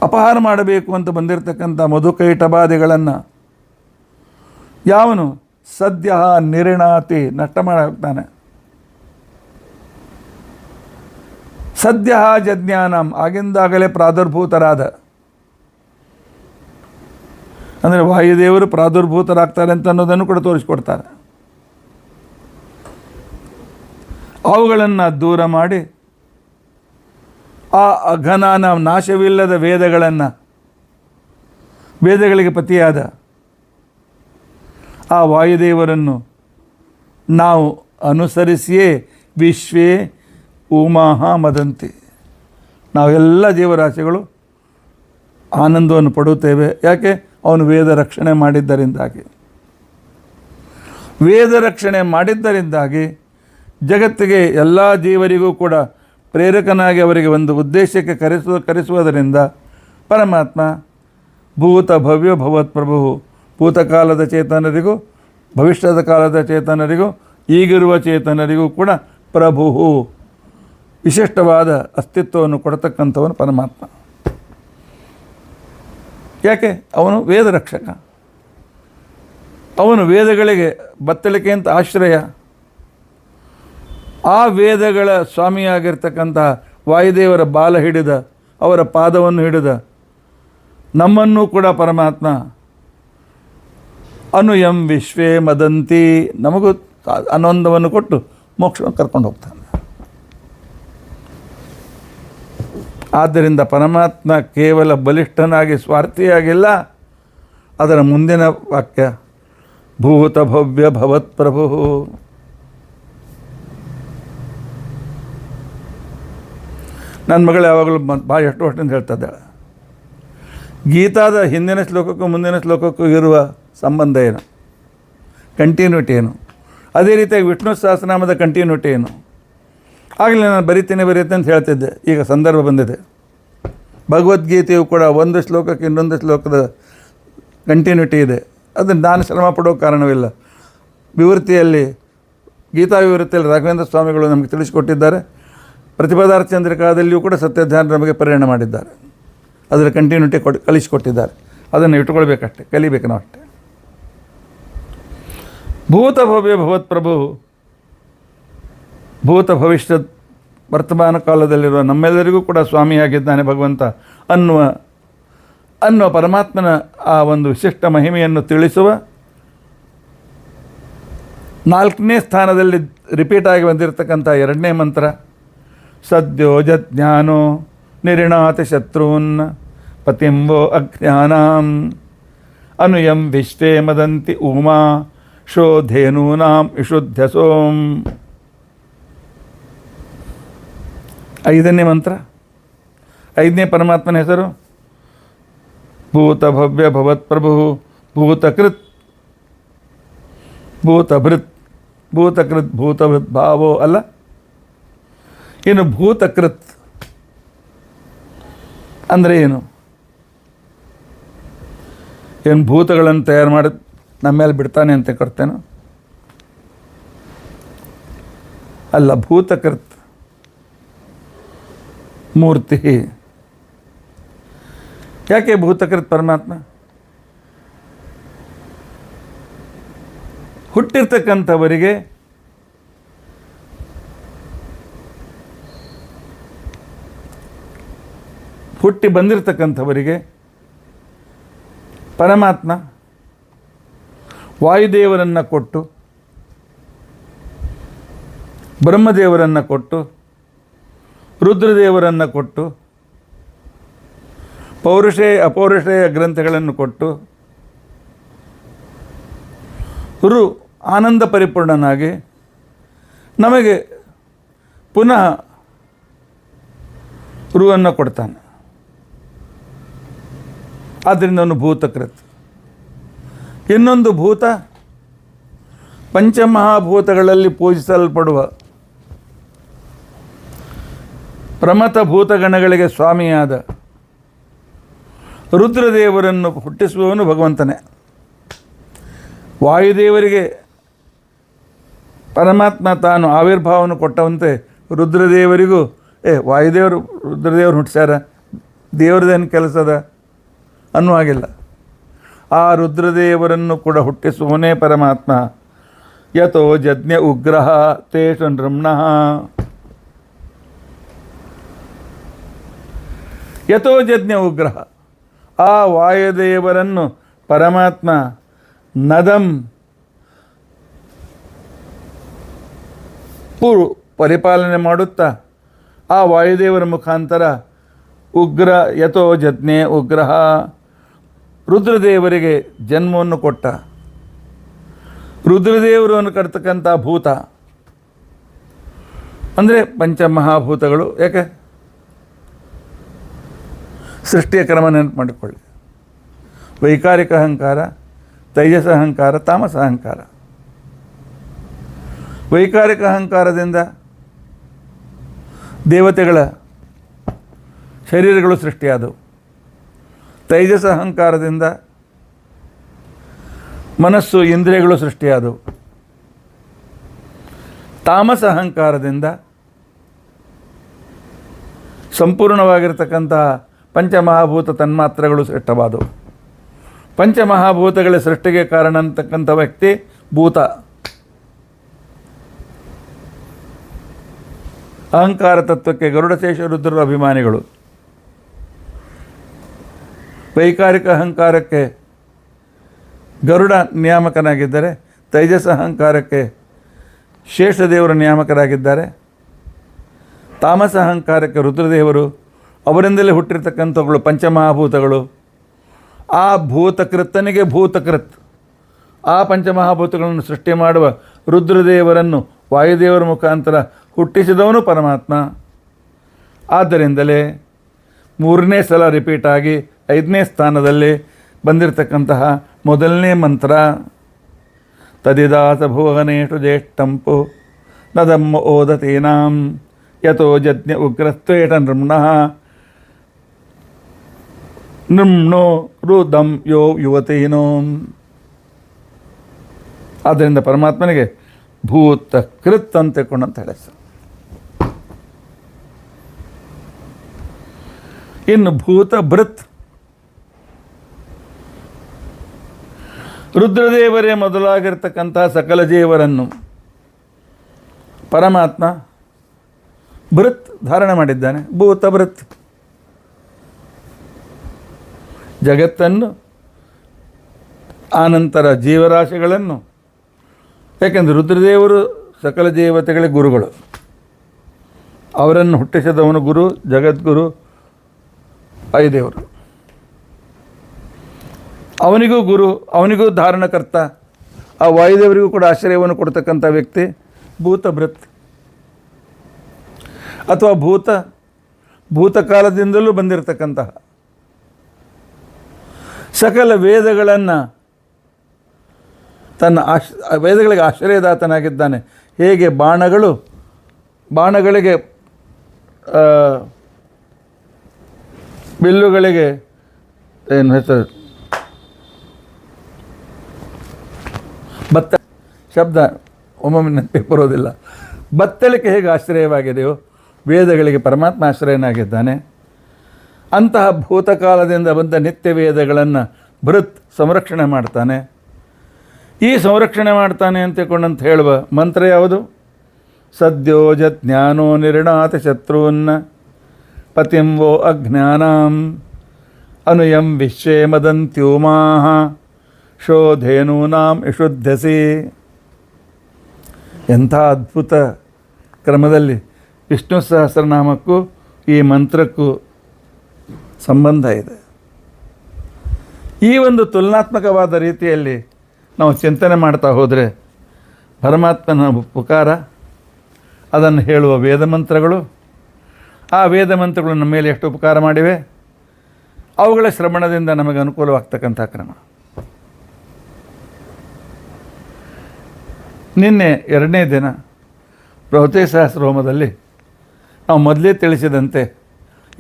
ಅಪಹಾರ ಮಾಡಬೇಕು ಅಂತ ಬಂದಿರತಕ್ಕಂಥ ಮಧುಕೈಟಭಾದಿಗಳನ್ನು ಯಾವನು ಸದ್ಯ ನಿರ್ಣಾತಿ ನಷ್ಟ ಮಾಡಾಗ್ತಾನೆ. ಸದ್ಯ ಜಜ್ಞಾನಂ ಆಗಿಂದಾಗಲೇ ಪ್ರಾದುರ್ಭೂತರಾದ, ಅಂದರೆ ವಾಯುದೇವರು ಪ್ರಾದುರ್ಭೂತರಾಗ್ತಾರೆ ಅಂತ ಅನ್ನೋದನ್ನು ಕೂಡ ತೋರಿಸ್ಕೊಡ್ತಾರೆ. ಅವುಗಳನ್ನು ದೂರ ಮಾಡಿ ಆ ಅಘನಾನ ನಾಶವಿಲ್ಲದ ವೇದಗಳಿಗೆ ಪತಿಯಾದ ಆ ವಾಯುದೇವರನ್ನು ನಾವು ಅನುಸರಿಸಿಯೇ ವಿಶ್ವೇ ಉಮಾಹ ಮದಂತಿ. ನಾವೆಲ್ಲ ಜೀವರಾಶಿಗಳು ಆನಂದವನ್ನು ಪಡುತ್ತೇವೆ. ಯಾಕೆ? ಅವನು ವೇದ ರಕ್ಷಣೆ ಮಾಡಿದ್ದರಿಂದಾಗಿ. ವೇದ ರಕ್ಷಣೆ ಮಾಡಿದ್ದರಿಂದಾಗಿ ಜಗತ್ತಿಗೆ ಎಲ್ಲ ಜೀವರಿಗೂ ಕೂಡ ಪ್ರೇರಕನಾಗಿ ಅವರಿಗೆ ಒಂದು ಉದ್ದೇಶಕ್ಕೆ ಕರೆಸುವುದರಿಂದ ಪರಮಾತ್ಮ ಭೂತ ಭವ್ಯ ಭವತ್ ಪ್ರಭು, ಭೂತಕಾಲದ ಚೇತನರಿಗೂ ಭವಿಷ್ಯದ ಕಾಲದ ಚೇತನರಿಗೂ ಈಗಿರುವ ಚೇತನರಿಗೂ ಕೂಡ ಪ್ರಭು, ವಿಶಿಷ್ಟವಾದ ಅಸ್ತಿತ್ವವನ್ನು ಕೊಡತಕ್ಕಂಥವನು ಪರಮಾತ್ಮ. ಯಾಕೆ? ಅವನು ವೇದ ರಕ್ಷಕ. ಅವನು ವೇದಗಳಿಗೆ ಬತ್ತಳಿಕೆ ಅಂತ ಆಶ್ರಯ. ಆ ವೇದಗಳ ಸ್ವಾಮಿಯಾಗಿರ್ತಕ್ಕಂಥ ವಾಯುದೇವರ ಬಾಲ ಹಿಡಿದ, ಅವರ ಪಾದವನ್ನು ಹಿಡಿದ ನಮ್ಮನ್ನು ಕೂಡ ಪರಮಾತ್ಮ ಅನುಯಂ ವಿಶ್ವೇ ಮದಂತಿ, ನಮಗೂ ಆನಂದವನ್ನು ಕೊಟ್ಟು ಮೋಕ್ಷವನ್ನು ಕರ್ಕೊಂಡು ಹೋಗ್ತಾನೆ. ಆದ್ದರಿಂದ ಪರಮಾತ್ಮ ಕೇವಲ ಬಲಿಷ್ಠನಾಗಿ ಸ್ವಾರ್ಥಿಯಾಗಿಲ್ಲ. ಅದರ ಮುಂದಿನ ವಾಕ್ಯ ಭೂತ ಭವ್ಯ ಭವತ್ ಪ್ರಭು. ನನ್ನ ಮಗಳು ಯಾವಾಗಲೂ ಭಾಳ ಎಷ್ಟು ವರ್ಷದಿಂದ ಹೇಳ್ತಾ ಇದ್ದಾಳೆ, ಗೀತಾದ ಹಿಂದಿನ ಶ್ಲೋಕಕ್ಕೂ ಮುಂದಿನ ಶ್ಲೋಕಕ್ಕೂ ಇರುವ ಸಂಬಂಧ ಏನು, ಕಂಟಿನ್ಯೂಟಿ ಏನು, ಅದೇ ರೀತಿಯಾಗಿ ವಿಷ್ಣು ಸಹಸ್ರನಾಮದ ಕಂಟಿನ್ಯೂಟಿ ಏನು. ಆಗಲೇ ನಾನು ಬರಿತೀನಿ ಅಂತ ಹೇಳ್ತಿದ್ದೆ. ಈಗ ಸಂದರ್ಭ ಬಂದಿದೆ. ಭಗವದ್ಗೀತೆಯು ಕೂಡ ಒಂದು ಶ್ಲೋಕಕ್ಕೆ ಇನ್ನೊಂದು ಶ್ಲೋಕದ ಕಂಟಿನ್ಯೂಟಿ ಇದೆ. ಅದನ್ನು ನಾನು ಶ್ರಮ ಪಡೋ ಕಾರಣವಿಲ್ಲ. ವಿವೃತ್ತಿಯಲ್ಲಿ, ಗೀತಾ ವಿವೃತ್ತಿಯಲ್ಲಿ ರಾಘವೇಂದ್ರ ಸ್ವಾಮಿಗಳು ನಮಗೆ ತಿಳಿಸಿಕೊಟ್ಟಿದ್ದಾರೆ. ಪ್ರತಿಪದಾರ್ಥ ಚಂದ್ರಿಕಾದಲ್ಲಿಯೂ ಕೂಡ ಸತ್ಯಧ್ಯಾನ ನಮಗೆ ಪರಿಣಾಮ ಮಾಡಿದ್ದಾರೆ. ಅದರ ಕಂಟಿನ್ಯೂಟಿ ಕಲಿಸಿಕೊಟ್ಟಿದ್ದಾರೆ. ಅದನ್ನು ಇಟ್ಟುಕೊಳ್ಬೇಕಷ್ಟೆ, ಕಲಿಬೇಕು ನಾವು ಅಷ್ಟೇ. ಭೂತ ಭವ್ಯ ಭವತ್ ಪ್ರಭು, ಭೂತ ಭವಿಷ್ಯ ವರ್ತಮಾನ ಕಾಲದಲ್ಲಿರುವ ನಮ್ಮೆಲ್ಲರಿಗೂ ಕೂಡ ಸ್ವಾಮಿಯಾಗಿದ್ದಾನೆ ಭಗವಂತ ಅನ್ನುವ ಪರಮಾತ್ಮನ ಆ ಒಂದು ವಿಶಿಷ್ಟ ಮಹಿಮೆಯನ್ನು ತಿಳಿಸುವ 4ನೇ ಸ್ಥಾನದಲ್ಲಿ ರಿಪೀಟ್ ಆಗಿ ಬಂದಿರತಕ್ಕಂಥ 2ನೇ ಮಂತ್ರ ಸದ್ಯೋ ಜಜ್ಞಾನೋ ನಿರ್ಣಾತಿ ಶತ್ರುನ್ ಪತಿಂವೋ ಅಜ್ಞಾನಾಂ ಅನುಯಂ ವಿಶ್ವೇ ಮದಂತಿ ಉಮಾ ಶೋಧೇನೂನಾಂ ವಿಶುದ್ಧಸೋಂ. 5ನೇ ಮಂತ್ರ, 5ನೇ ಪರಮಾತ್ಮನ ಹೆಸರು ಭೂತ ಭವ್ಯ ಭವತ್ ಪ್ರಭು ಭೂತಕೃತ್ ಭೂತಭೃತ್. ಭೂತಭೃತ್ ಭಾವೋ ಅಲ್ಲ, ಇನ್ನು ಭೂತಕೃತ್ ಅಂದರೆ ಏನು? ಏನು ಭೂತಗಳನ್ನು ತಯಾರು ಮಾಡಿ ನಮ್ಮ ಮೇಲೆ ಬಿಡ್ತಾನೆ ಅಂತ ಕೊಡ್ತೇನೋ? ಅಲ್ಲ, ಭೂತಕೃತ್ ಮೂರ್ತಿ. ಯಾಕೆ ಭೂತಕೃತ್ ಪರಮಾತ್ಮ? ಹುಟ್ಟಿರ್ತಕ್ಕಂಥವರಿಗೆ ಹುಟ್ಟಿ ಬಂದಿರತಕ್ಕಂಥವರಿಗೆ ಪರಮಾತ್ಮ ವಾಯುದೇವರನ್ನು ಕೊಟ್ಟು, ಬ್ರಹ್ಮದೇವರನ್ನು ಕೊಟ್ಟು, ರುದ್ರದೇವರನ್ನು ಕೊಟ್ಟು, ಪೌರುಷೇಯ ಅಪೌರುಷೇಯ ಗ್ರಂಥಗಳನ್ನು ಕೊಟ್ಟು, ಆನಂದ ಪರಿಪೂರ್ಣನಾಗಿ ನಮಗೆ ಪುನಃ ರುವನ್ನು ಕೊಡ್ತಾನೆ. ಆದ್ದರಿಂದ ಅವನು ಭೂತಕೃತ್. ಇನ್ನೊಂದು ಭೂತ ಪಂಚಮಹಾಭೂತಗಳಲ್ಲಿ ಪೂಜಿಸಲ್ಪಡುವ ಪ್ರಮಥ ಭೂತಗಣಗಳಿಗೆ ಸ್ವಾಮಿಯಾದ ರುದ್ರದೇವರನ್ನು ಹುಟ್ಟಿಸುವವನು ಭಗವಂತನೇ. ವಾಯುದೇವರಿಗೆ ಪರಮಾತ್ಮ ತಾನು ಆವಿರ್ಭಾವವನ್ನು ಕೊಟ್ಟವಂತೆ ರುದ್ರದೇವರಿಗೂ ವಾಯುದೇವರು ರುದ್ರದೇವರು ಹುಟ್ಟಿಸ್ಯಾರ, ದೇವ್ರದೇನು ಕೆಲಸದ ಅನ್ನುವಾಗಿಲ್ಲ. ಆ ರುದ್ರದೇವರನ್ನು ಕೂಡ ಹುಟ್ಟಿಸುವನೇ ಪರಮಾತ್ಮ. ಯತೋ ಜಜ್ಞ ಉಗ್ರಹ ತೇಷು ನೃಮ್ಣಃ. ಯತೋ ಜಜ್ಞ ಉಗ್ರಹ, ಆ ವಾಯುದೇವರನ್ನು ಪರಮಾತ್ಮ ನದಂ ಪರಿಪಾಲನೆ ಮಾಡುತ್ತಾ ಆ ವಾಯುದೇವರ ಮುಖಾಂತರ ಉಗ್ರ ಯತೋ ಜಜ್ಞೆ ಉಗ್ರಹ ರುದ್ರದೇವರಿಗೆ ಜನ್ಮವನ್ನು ಕೊಟ್ಟ. ರುದ್ರದೇವರನ್ನು ಕಟ್ತಕ್ಕಂಥ ಭೂತ ಅಂದರೆ ಪಂಚಮಹಾಭೂತಗಳು. ಯಾಕೆ? ಸೃಷ್ಟಿಯ ಕ್ರಮ ನೆನಪು ಮಾಡಿಕೊಳ್ಳಿ. ವೈಕಾರಿಕ ಅಹಂಕಾರ, ತೈಜಸ ಅಹಂಕಾರ, ತಾಮಸ ಅಹಂಕಾರ. ವೈಕಾರಿಕ ಅಹಂಕಾರದಿಂದ ದೇವತೆಗಳ ಶರೀರಗಳು ಸೃಷ್ಟಿಯಾದವು. ತೈಜಸ ಅಹಂಕಾರದಿಂದ ಮನಸ್ಸು ಇಂದ್ರಿಯಗಳು ಸೃಷ್ಟಿಯಾದವು. ತಾಮಸ ಅಹಂಕಾರದಿಂದ ಸಂಪೂರ್ಣವಾಗಿರ್ತಕ್ಕಂತಹ ಪಂಚಮಹಾಭೂತ ತನ್ಮಾತ್ರಗಳು ಸೃಷ್ಟವಾದವು. ಪಂಚಮಹಾಭೂತಗಳ ಸೃಷ್ಟಿಗೆ ಕಾರಣ ಅಂತಕ್ಕಂಥ ವ್ಯಕ್ತಿ ಭೂತ. ಅಹಂಕಾರ ತತ್ವಕ್ಕೆ ಗರುಡಶೇಷ ರುದ್ರರ ಅಭಿಮಾನಿಗಳು. ವೈಕಾರಿಕ ಅಹಂಕಾರಕ್ಕೆ ಗರುಡ ನಿಯಾಮಕನಾಗಿದ್ದರೆ, ತೈಜಸ ಅಹಂಕಾರಕ್ಕೆ ಶೇಷದೇವರು ನಿಯಾಮಕರಾಗಿದ್ದಾರೆ. ತಾಮಸ ಅಹಂಕಾರಕ್ಕೆ ರುದ್ರದೇವರು, ಅವರಿಂದಲೇ ಹುಟ್ಟಿರ್ತಕ್ಕಂಥವುಗಳು ಪಂಚಮಹಾಭೂತಗಳು. ಆ ಭೂತಕೃತ್ತನಿಗೆ ಭೂತಕೃತ್, ಆ ಪಂಚಮಹಾಭೂತಗಳನ್ನು ಸೃಷ್ಟಿ ಮಾಡುವ ರುದ್ರದೇವರನ್ನು ವಾಯುದೇವರ ಮುಖಾಂತರ ಹುಟ್ಟಿಸಿದವನು ಪರಮಾತ್ಮ. ಆದ್ದರಿಂದಲೇ ಮೂರನೇ ಸಲ ರಿಪೀಟ್ ಆಗಿ 5ನೇ ಸ್ಥಾನದಲ್ಲಿ ಬಂದಿರತಕ್ಕಂತಹ ಮೊದಲನೇ ಮಂತ್ರ ತದಿದಾಸ ಭುವನೇಶು ಜ್ಯೇಷ್ಠಂಪು ನದಮ್ಮ ಓದತೇನಾಂ ಯತೋ ಜಜ್ಞ ಉಗ್ರಸ್ತ್ವೇಟ ನೃಮ್ಣಃ ನೃಮ್ಣೋ ರುದಂ ಯೋ ಯುವತೀನೋ. ಆದ್ದರಿಂದ ಪರಮಾತ್ಮನಿಗೆ ಭೂತ ಕೃತ್ ಅಂತ ಕೊಂಡಂತ ಹೇಳ. ಇನ್ನು ಭೂತ ಭೃತ್, ರುದ್ರದೇವರೇ ಮೊದಲಾಗಿರ್ತಕ್ಕಂತಹ ಸಕಲ ಜೀವರನ್ನು ಪರಮಾತ್ಮ ಭೃತ್ ಧಾರಣೆ ಮಾಡಿದ್ದಾನೆ. ಭೂತ ಭೃತ್ ಜಗತ್ತನ್ನು, ಆನಂತರ ಜೀವರಾಶಿಗಳನ್ನು. ಯಾಕೆಂದರೆ ರುದ್ರದೇವರು ಸಕಲ ದೇವತೆಗಳಿಗೆ ಗುರುಗಳು. ಅವರನ್ನು ಹುಟ್ಟಿಸಿದವನು ಗುರು, ಜಗದ್ಗುರು ವಾಯುದೇವರು. ಅವನಿಗೂ ಗುರು, ಅವನಿಗೂ ಧಾರಣಕರ್ತ. ಆ ವಾಯುದೇವರಿಗೂ ಕೂಡ ಆಶ್ರಯವನ್ನು ಕೊಡ್ತಕ್ಕಂಥ ವ್ಯಕ್ತಿ ಭೂತಭೃತ್. ಅಥವಾ ಭೂತಕಾಲದಿಂದಲೂ ಬಂದಿರತಕ್ಕಂತಹ ಸಕಲ ವೇದಗಳನ್ನು ತನ್ನ ವೇದಗಳಿಗೆ ಆಶ್ರಯದಾತನಾಗಿದ್ದಾನೆ. ಹೇಗೆ ಬಾಣಗಳಿಗೆ ಬಿಲ್ಲುಗಳಿಗೆ ಏನು ಹೆಸರು, ಬತ್ತ ಶಬ್ದ ಒಮ್ಮೊಮ್ಮೆ ನೆನಪಿಗೆ ಬರೋದಿಲ್ಲ. ಬತ್ತಳಿಕೆ ಹೇಗೆ ಆಶ್ರಯವಾಗಿದೆಯೋ ವೇದಗಳಿಗೆ ಪರಮಾತ್ಮ ಆಶ್ರಯನಾಗಿದ್ದಾನೆ. ಅಂತಹ ಭೂತಕಾಲದಿಂದ ಬಂದ ನಿತ್ಯ ವೇದಗಳನ್ನು ಭೃತ್ ಸಂರಕ್ಷಣೆ ಮಾಡ್ತಾನೆ. ಈ ಸಂರಕ್ಷಣೆ ಮಾಡ್ತಾನೆ ಅಂತ ತಿಳ್ಕೊಂಡಂತ ಹೇಳುವ ಮಂತ್ರ ಯಾವುದು? ಸದ್ಯೋಜ ಜ್ಞಾನೋ ನಿರ್ಣಾತ ಶತ್ರುನ್ನ ಪತಿಂವೋ ಅಜ್ಞಾನಂ ಅನುಯಂ ವಿಶ್ವೇ ಮದಂತ್ಯೂಮಾಹ ಶೋಧೇನೂನಾಂ ಯಶುದ್ಧಸಿ. ಎಂಥ ಅದ್ಭುತ ಕ್ರಮದಲ್ಲಿ ವಿಷ್ಣು ಸಹಸ್ರನಾಮಕ್ಕೂ ಈ ಮಂತ್ರಕ್ಕೂ ಸಂಬಂಧ ಇದೆ. ಈ ಒಂದು ತುಲನಾತ್ಮಕವಾದ ರೀತಿಯಲ್ಲಿ ನಾವು ಚಿಂತನೆ ಮಾಡ್ತಾ ಹೋದರೆ ಪರಮಾತ್ಮನ ಉಪಕಾರ, ಅದನ್ನು ಹೇಳುವ ವೇದ ಮಂತ್ರಗಳು, ಆ ವೇದ ಮಂತ್ರಗಳು ನಮ್ಮ ಮೇಲೆ ಎಷ್ಟು ಉಪಕಾರ ಮಾಡಿವೆ, ಅವುಗಳ ಶ್ರವಣದಿಂದ ನಮಗೆ ಅನುಕೂಲವಾಗ್ತಕ್ಕಂಥ ಕ್ರಮ. ನಿನ್ನೆ 2ನೇ ದಿನ ಬೃಹತಿ ಸಹಸ್ರ ಹೋಮದಲ್ಲಿ ನಾವು ಮೊದಲೇ ತಿಳಿಸಿದಂತೆ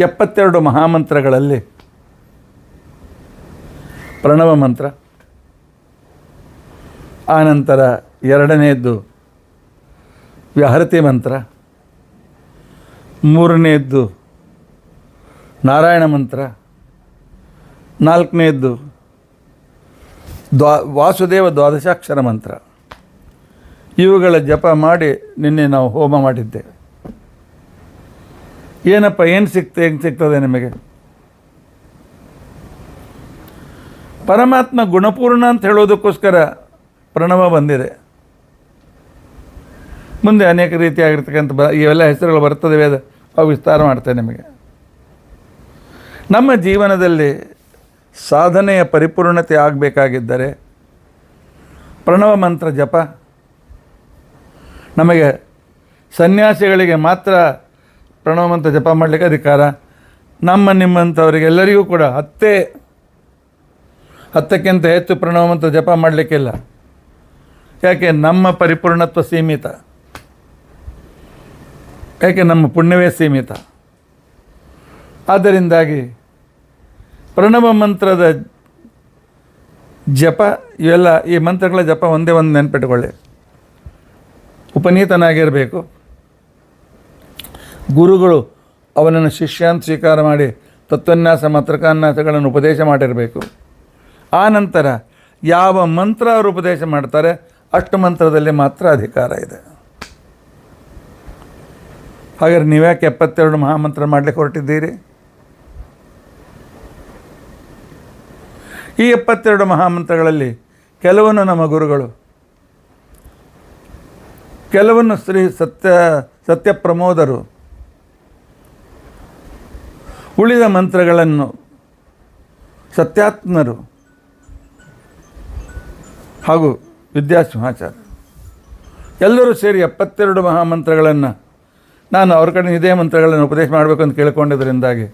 72 ಮಹಾಮಂತ್ರಗಳಲ್ಲಿ ಪ್ರಣವ ಮಂತ್ರ, ಆನಂತರ 2ನೇದ್ದು ವ್ಯಾಹೃತಿ ಮಂತ್ರ, 3ನೇದ್ದು ನಾರಾಯಣ ಮಂತ್ರ, 4ನೇದ್ದು ವಾಸುದೇವ ದ್ವಾದಶಾಕ್ಷರ ಮಂತ್ರ. ಇವುಗಳ ಜಪ ಮಾಡಿ ನಿನ್ನೆ ನಾವು ಹೋಮ ಮಾಡಿದ್ದೇವೆ. ಏನಪ್ಪ, ಏನು ಸಿಗ್ತದೆ ನಿಮಗೆ? ಪರಮಾತ್ಮ ಗುಣಪೂರ್ಣ ಅಂತ ಹೇಳೋದಕ್ಕೋಸ್ಕರ ಪ್ರಣವ ಬಂದಿದೆ. ಮುಂದೆ ಅನೇಕ ರೀತಿಯಾಗಿರ್ತಕ್ಕಂಥ ಇವೆಲ್ಲ ಹೆಸರುಗಳು ಬರ್ತದೆ, ವೇದ ಅವು ವಿಸ್ತಾರ ಮಾಡ್ತೇವೆ ನಿಮಗೆ. ನಮ್ಮ ಜೀವನದಲ್ಲಿ ಸಾಧನೆಯ ಪರಿಪೂರ್ಣತೆ ಆಗಬೇಕಾಗಿದ್ದರೆ ಪ್ರಣವ ಮಂತ್ರ ಜಪ. ನಮಗೆ ಸನ್ಯಾಸಿಗಳಿಗೆ ಮಾತ್ರ ಪ್ರಣವ ಮಂತ್ರ ಜಪ ಮಾಡಲಿಕ್ಕೆ ಅಧಿಕಾರ, ನಿಮ್ಮಂಥವರಿಗೆಲ್ಲರಿಗೂ ಕೂಡ 10ಕ್ಕಿಂತ ಹೆಚ್ಚು ಪ್ರಣವ ಮಂತ್ರ ಜಪ ಮಾಡಲಿಕ್ಕಿಲ್ಲ. ಯಾಕೆ? ನಮ್ಮ ಪರಿಪೂರ್ಣತ್ವ ಸೀಮಿತ, ಯಾಕೆ? ನಮ್ಮ ಪುಣ್ಯವೇ ಸೀಮಿತ. ಆದ್ದರಿಂದಾಗಿ ಪ್ರಣವ ಮಂತ್ರದ ಜಪ ಇವೆಲ್ಲ, ಈ ಮಂತ್ರಗಳ ಜಪ ಒಂದೇ ಒಂದು ನೆನಪಿಟ್ಕೊಳ್ಳಿ. ಉಪನೀತನಾಗಿರಬೇಕು, ಗುರುಗಳು ಅವನನ್ನು ಶಿಷ್ಯ ಅಂತ ಸ್ವೀಕಾರ ಮಾಡಿ ತತ್ವನ್ಯಾಸ ಮಂತ್ರಕಾನ್ಯಾಸಗಳನ್ನು ಉಪದೇಶ ಮಾಡಿರಬೇಕು. ಆ ನಂತರ ಯಾವ ಮಂತ್ರ ಅವರು ಉಪದೇಶ ಮಾಡ್ತಾರೆ ಅಷ್ಟು ಮಂತ್ರದಲ್ಲಿ ಮಾತ್ರ ಅಧಿಕಾರ ಇದೆ. ಹಾಗಾದ್ರೆ ನೀವ್ಯಾಕೆ 72 ಮಹಾಮಂತ್ರ ಮಾಡಲಿಕ್ಕೆ ಹೊರಟಿದ್ದೀರಿ? ಈ 72 ಮಹಾಮಂತ್ರಗಳಲ್ಲಿ ಕೆಲವನ್ನು ನಮ್ಮ ಗುರುಗಳು, ಕೆಲವನ್ನು ಶ್ರೀ ಸತ್ಯಪ್ರಮೋದರು, ಉಳಿದ ಮಂತ್ರಗಳನ್ನು ಸತ್ಯಾತ್ಮರು ಹಾಗೂ ವಿದ್ಯಾಸಿಂಹಾಚಾರ್ಯ ಎಲ್ಲರೂ ಸೇರಿ 72 ಮಹಾಮಂತ್ರಗಳನ್ನು ನಾನು ಅವ್ರ ಕಡೆ ಇದೇ ಮಂತ್ರಗಳನ್ನು ಉಪದೇಶ ಮಾಡಬೇಕು ಅಂತ ಕೇಳಿಕೊಂಡಿದ್ದರಿಂದಾಗಿ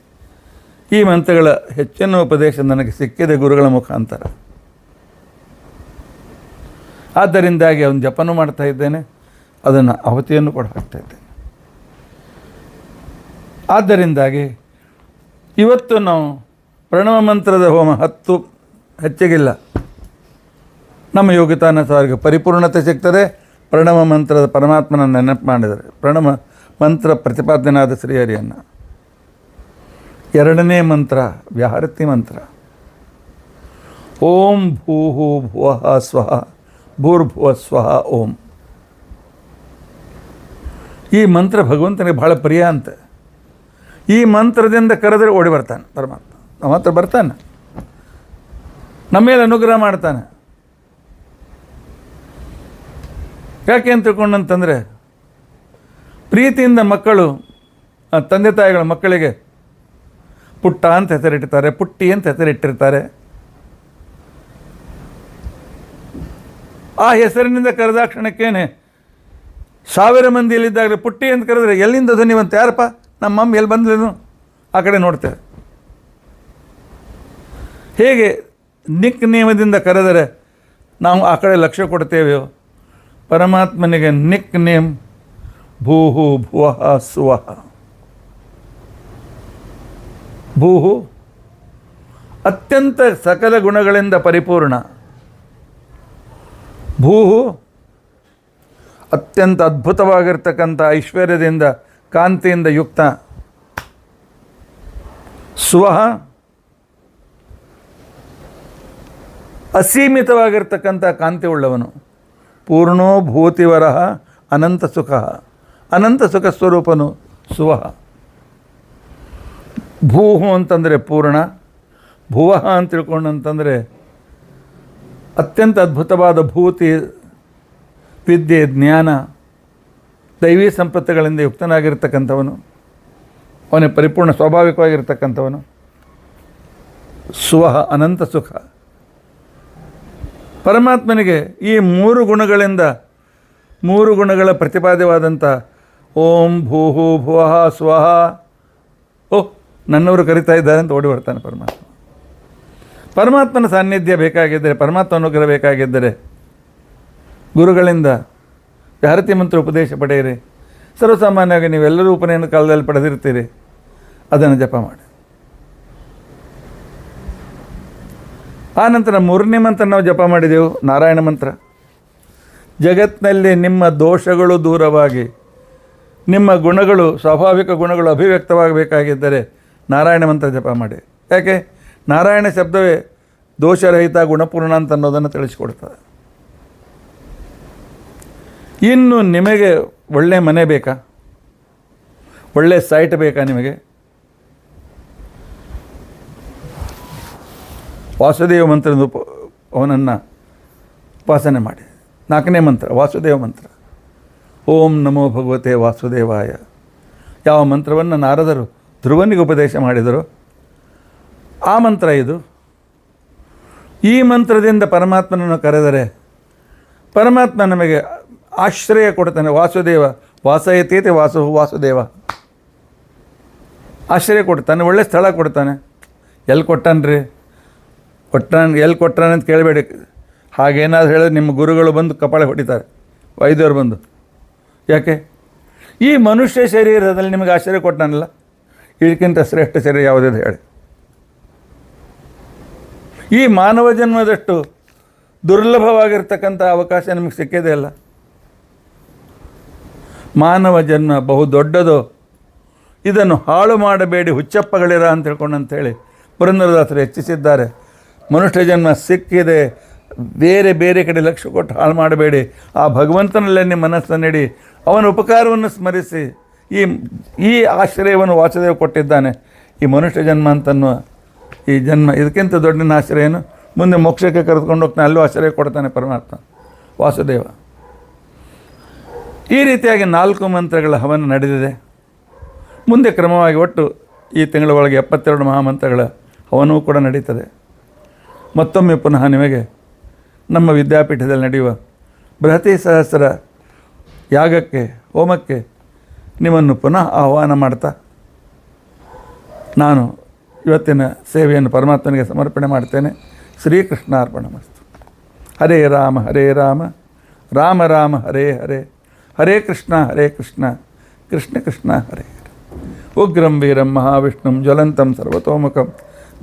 ಈ ಮಂತ್ರಗಳ ಹೆಚ್ಚಿನ ಉಪದೇಶ ನನಗೆ ಸಿಕ್ಕಿದೆ ಗುರುಗಳ ಮುಖಾಂತರ. ಆದ್ದರಿಂದಾಗಿ ಅವನು ಜಪನೂ ಮಾಡ್ತಾ ಇದ್ದೇನೆ, ಅದನ್ನು ಆಹುತಿಯನ್ನು ಕೂಡ ಹಾಕ್ತಾ ಇದ್ದೇನೆ. ಆದ್ದರಿಂದಾಗಿ ಇವತ್ತು ನಾವು ಪ್ರಣವ ಮಂತ್ರದ ಹೋಮ 10 ಹೆಚ್ಚಿಗಿಲ್ಲ. ನಮ್ಮ ಯೋಗ್ಯತಾನುಸಾರಿಗೆ ಪರಿಪೂರ್ಣತೆ ಸಿಗ್ತದೆ. ಪ್ರಣವ ಮಂತ್ರದ ಪರಮಾತ್ಮನ ನೆನಪು ಮಾಡಿದರೆ, ಪ್ರಣವ ಮಂತ್ರ ಪ್ರತಿಪಾದನಾದ ಶ್ರೀಹರಿಯನ್ನು. 2ನೇ ಮಂತ್ರ ವ್ಯಾಹೃತಿ ಮಂತ್ರ. ಓಂ ಭೂಹು ಭುವಃ ಸ್ವಃ ಭೂರ್ಭುವ ಸ್ವಃ ಓಂ. ಈ ಮಂತ್ರ ಭಗವಂತನಿಗೆ ಬಹಳ ಪ್ರಿಯ ಅಂತೆ. ಈ ಮಂತ್ರದಿಂದ ಕರೆದರೆ ಓಡಿ ಬರ್ತಾನೆ ಪರಮಾತ್ಮ. ನಮ್ಮ ಹತ್ರ ಬರ್ತಾನೆ, ನಮ್ಮ ಮೇಲೆ ಅನುಗ್ರಹ ಮಾಡ್ತಾನೆ. ಯಾಕೆ ಅಂತ ತಿಳ್ಕೊಂಡಂತಂದರೆ, ಪ್ರೀತಿಯಿಂದ ಮಕ್ಕಳು ತಂದೆ ತಾಯಿಗಳ ಮಕ್ಕಳಿಗೆ ಪುಟ್ಟ ಅಂತ ಹೆಸರಿಟ್ಟಿರ್ತಾರೆ, ಪುಟ್ಟಿ ಅಂತ ಹೆಸರಿಟ್ಟಿರ್ತಾರೆ. ಆ ಹೆಸರಿನಿಂದ ಕರೆದಾಕ್ಷಣಕ್ಕೇನೆ 1000 ಮಂದಿಯಲ್ಲಿದ್ದಾಗಲೇ ಪುಟ್ಟಿ ಅಂತ ಕರೆದ್ರೆ ಎಲ್ಲಿಂದ ಧ್ವನಿವಂತ, ಯಾರಪ್ಪ ನಮ್ಮ ಮಮ್ಮಿ ಎಲ್ಲಿ ಬಂದ್ಲೇನು, ಆ ಕಡೆ ನೋಡ್ತೇವೆ. ಹೇಗೆ ನಿಕ್ ನೇಮದಿಂದ ಕರೆದರೆ ನಾವು ಆ ಕಡೆ ಲಕ್ಷ್ಯ ಕೊಡ್ತೇವೆಯೋ, ಪರಮಾತ್ಮನಿಗೆ ನಿಕ್ ನೇಮ್ ಭೂಹು ಭುವಃ ಸ್ವಃ. ಭೂಹು ಅತ್ಯಂತ ಸಕಲ ಗುಣಗಳಿಂದ ಪರಿಪೂರ್ಣ, ಭೂಹು ಅತ್ಯಂತ ಅದ್ಭುತವಾಗಿರ್ತಕ್ಕಂಥ ಐಶ್ವರ್ಯದಿಂದ ಕಾಂತಿಯಿಂದ ಯುಕ್ತ, ಸ್ವಃ ಅಸೀಮಿತವಾಗಿರ್ತಕ್ಕಂಥ ಕಾಂತಿ ಉಳ್ಳವನು. ಪೂರ್ಣೋ ಭೂತಿವರಃ ಅನಂತ ಸುಖ, ಅನಂತ ಸುಖ ಸ್ವರೂಪನು ಸುವಃ. ಭೂಹು ಅಂತಂದರೆ ಪೂರ್ಣ, ಭುವಃ ಅಂತ ತಿಳ್ಕೊಂಡಂತಂದರೆ ಅತ್ಯಂತ ಅದ್ಭುತವಾದ ಭೂತಿ, ವಿದ್ಯೆ, ಜ್ಞಾನ, ದೈವೀ ಸಂಪತ್ತುಗಳಿಂದ ಯುಕ್ತನಾಗಿರ್ತಕ್ಕಂಥವನು, ಅವನೇ ಪರಿಪೂರ್ಣ ಸ್ವಾಭಾವಿಕವಾಗಿರ್ತಕ್ಕಂಥವನು. ಸುವಃ ಅನಂತ ಸುಖ. ಪರಮಾತ್ಮನಿಗೆ ಈ ಮೂರು ಗುಣಗಳಿಂದ, ಮೂರು ಗುಣಗಳ ಪ್ರತಿಪಾದ್ಯವಾದಂಥ ಓಂ ಭೂಹು ಭುವಃ ಸ್ವಃ, ಓಹ್ ನನ್ನವರು ಕರಿತಾ ಇದ್ದಾರೆ ಅಂತ ಓಡಿ ಬರ್ತಾನೆ ಪರಮಾತ್ಮ. ಪರಮಾತ್ಮನ ಸಾನ್ನಿಧ್ಯ ಬೇಕಾಗಿದ್ದರೆ, ಪರಮಾತ್ಮ ಅನುಗ್ರಹ ಬೇಕಾಗಿದ್ದರೆ ಗುರುಗಳಿಂದ ಭಾರತೀಯ ಮಂತ್ರ ಉಪದೇಶ ಪಡೆಯಿರಿ. ಸರ್ವಸಾಮಾನ್ಯವಾಗಿ ನೀವೆಲ್ಲರೂ ಉಪನಯನ ಕಾಲದಲ್ಲಿ ಪಡೆದಿರ್ತೀರಿ, ಅದನ್ನು ಜಪ ಮಾಡಿ. ಆ ನಂತರ ಮೂರನೇ ಮಂತ್ರ ನಾವು ಜಪ ಮಾಡಿದೆವು, ನಾರಾಯಣ ಮಂತ್ರ. ಜಗತ್ತಿನಲ್ಲಿ ನಿಮ್ಮ ದೋಷಗಳು ದೂರವಾಗಿ ನಿಮ್ಮ ಗುಣಗಳು, ಸ್ವಾಭಾವಿಕ ಗುಣಗಳು ಅಭಿವ್ಯಕ್ತವಾಗಬೇಕಾಗಿದ್ದರೆ ನಾರಾಯಣ ಮಂತ್ರ ಜಪ ಮಾಡಿ. ಯಾಕೆ? ನಾರಾಯಣ ಶಬ್ದವೇ ದೋಷರಹಿತ ಗುಣಪೂರ್ಣ ಅಂತ ಅನ್ನೋದನ್ನು ತಿಳಿಸ್ಕೊಡ್ತದೆ. ಇನ್ನು ನಿಮಗೆ ಒಳ್ಳೆ ಮನೆ ಬೇಕಾ? ಒಳ್ಳೆ ಸೈಟ್ ಬೇಕಾ ನಿಮಗೆ? ವಾಸುದೇವ ಮಂತ್ರದ ಅವನನ್ನು ಉಪಾಸನೆ ಮಾಡಿ. 4ನೇ ಮಂತ್ರ ವಾಸುದೇವ ಮಂತ್ರ. ಓಂ ನಮೋ ಭಗವತೆ ವಾಸುದೇವಾಯ. ಯಾವ ಮಂತ್ರವನ್ನು ನಾರದರು ಧ್ರುವನಿಗೆ ಉಪದೇಶ ಮಾಡಿದರು ಆ ಮಂತ್ರ ಇದು. ಈ ಮಂತ್ರದಿಂದ ಪರಮಾತ್ಮನನ್ನು ಕರೆದರೆ ಪರಮಾತ್ಮ ನಮಗೆ ಆಶ್ರಯ ಕೊಡ್ತಾನೆ. ವಾಸುದೇವ ವಾಸಯತೀತಿ ವಾಸು ವಾಸುದೇವ. ಆಶ್ರಯ ಕೊಡ್ತಾನೆ, ಒಳ್ಳೆ ಸ್ಥಳ ಕೊಡ್ತಾನೆ. ಎಲ್ಲಿ ಕೊಟ್ಟಾನ್ರಿ? ಎಲ್ಲಿ ಕೊಟ್ಟಾನೆ ಅಂತ ಕೇಳಬೇಡಿ. ಹಾಗೇನಾದ್ರು ಹೇಳಿದ್ರೆ ನಿಮ್ಮ ಗುರುಗಳು ಬಂದು ಕಪಾಳೆ ಹೊಡಿತಾರೆ, ವೈದ್ಯರು ಬಂದು. ಯಾಕೆ? ಈ ಮನುಷ್ಯ ಶರೀರದಲ್ಲಿ ನಿಮಗೆ ಆಶ್ರಯ ಕೊಟ್ಟಾನಲ್ಲ, ಇದಕ್ಕಿಂತ ಶ್ರೇಷ್ಠ ಶರೀರ ಯಾವುದಿದೆ ಹೇಳಿ? ಈ ಮಾನವ ಜನ್ಮದಷ್ಟು ದುರ್ಲಭವಾಗಿರ್ತಕ್ಕಂಥ ಅವಕಾಶ ನಿಮಗೆ ಸಿಕ್ಕಿದೆ ಅಲ್ಲ. ಮಾನವ ಜನ್ಮ ಬಹು ದೊಡ್ಡದು, ಇದನ್ನು ಹಾಳು ಮಾಡಬೇಡಿ ಹುಚ್ಚಪ್ಪಗಳಿರ ಅಂತ ಹೇಳ್ಕೊಂಡಂಥೇಳಿ ಪುರಂದರದಾಸರು ಹೆಚ್ಚಿಸಿದ್ದಾರೆ. ಮನುಷ್ಯ ಜನ್ಮ ಸಿಕ್ಕಿದೆ, ಬೇರೆ ಬೇರೆ ಕಡೆ ಲಕ್ಷ್ಯ ಕೊಟ್ಟು ಹಾಳು ಮಾಡಬೇಡಿ. ಆ ಭಗವಂತನಲ್ಲೇ ನಿಮ್ಮ ಮನಸ್ಸನ್ನು ನೀಡಿ ಅವನ ಉಪಕಾರವನ್ನು ಸ್ಮರಿಸಿ. ಈ ಆಶ್ರಯವನ್ನು ವಾಸುದೇವ ಕೊಟ್ಟಿದ್ದಾನೆ. ಈ ಮನುಷ್ಯ ಜನ್ಮ ಅಂತನ್ನುವ ಈ ಜನ್ಮ, ಇದಕ್ಕಿಂತ ದೊಡ್ಡ ಆಶ್ರಯನು ಮುಂದೆ ಮೋಕ್ಷಕ್ಕೆ ಕರೆದುಕೊಂಡು ಹೋಗ್ತಾನೆ, ಅಲ್ಲೂ ಆಶ್ರಯ ಕೊಡ್ತಾನೆ ಪರಮಾತ್ಮ ವಾಸುದೇವ. ಈ ರೀತಿಯಾಗಿ 4 ಮಂತ್ರಗಳ ಹವನ ನಡೆದಿದೆ. ಮುಂದೆ ಕ್ರಮವಾಗಿ ಒಟ್ಟು ಈ ತಿಂಗಳ ಒಳಗೆ 72 ಮಹಾಮಂತ್ರಗಳ ಹವನವೂ ಕೂಡ ನಡೀತದೆ. ಮತ್ತೊಮ್ಮೆ ಪುನಃ ನಿಮಗೆ ನಮ್ಮ ವಿದ್ಯಾಪೀಠದಲ್ಲಿ ನಡೆಯುವ ಬೃಹತಿ ಸಹಸ್ರ ಯಾಗಕ್ಕೆ, ಹೋಮಕ್ಕೆ ನಿಮ್ಮನ್ನು ಪುನಃ ಆಹ್ವಾನ ಮಾಡ್ತಾ ನಾನು ಇವತ್ತಿನ ಸೇವೆಯನ್ನು ಪರಮಾತ್ಮನಿಗೆ ಸಮರ್ಪಣೆ ಮಾಡ್ತೇನೆ. ಶ್ರೀಕೃಷ್ಣಾರ್ಪಣಮಸ್ತು. ಹರೇ ರಾಮ ರಾಮ ರಾಮ ಹರೇ ಹರೇ, ಹರೇ ಕೃಷ್ಣ ಕೃಷ್ಣ ಕೃಷ್ಣ ಹರೇ ಹರೇ. ಉಗ್ರಂ ವೀರಂ ಮಹಾವಿಷ್ಣುಂ ಜ್ವಲಂತಂ ಸರ್ವತೋಮುಖಂ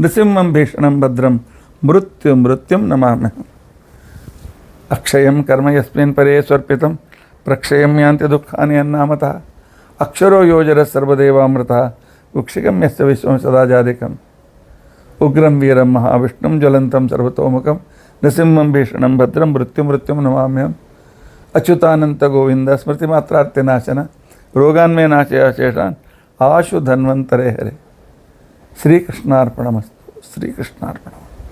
ನೃಸಿಂಹಂ ಭೀಷಣಂ ಭದ್ರಂ ಮೃತ್ಯುಂ ನಮಾಮ್ಯಹಂ. ಅಕ್ಷಯಂ ಕರ್ಮ ಯಸ್ಮಿನ್ ಪರೇ ಸ್ವರ್ಪಿತಂ ಪ್ರಕ್ಷಯಂ ಯಾಂತಿ ದುಃಖಾನಿ ಅನ್ನಾಮತಃ. ಅಕ್ಷರೋ ಯೋಜರ ಸರ್ವದೇವಾಮೃತಃ ವೃಕ್ಷಿಕಂ ಯಸ್ಯ ವಿಶ್ವಂ ಸದಾ ಜಾಧಿಕಂ. ಉಗ್ರಂ ವೀರಂ ಮಹಾವಿಷ್ಣುಂ ಜ್ವಲಂತಂ ಸರ್ವತೋಮುಖಂ ನೃಸಿಂಹಂ ಭೀಷಣಂ ಭದ್ರಂ ಮೃತ್ಯುಂ ನಮಾಮ್ಯಹಂ. ಅಚ್ಯುತಾನಂತ ಗೋವಿಂದ ಸ್ಮೃತಿ ಮಾತ್ರಾರ್ತಿನಾಶನ ರೋಗಾನ್ಮೇ ನಾಶಯ ಶೇಷಾನ್ ಆಶು ಧನ್ವಂತರೇ ಹರೇ. ಶ್ರೀಕೃಷ್ಣಾರ್ಪಣಮಸ್ತು. ಶ್ರೀಕೃಷ್ಣಾರ್ಪಣ.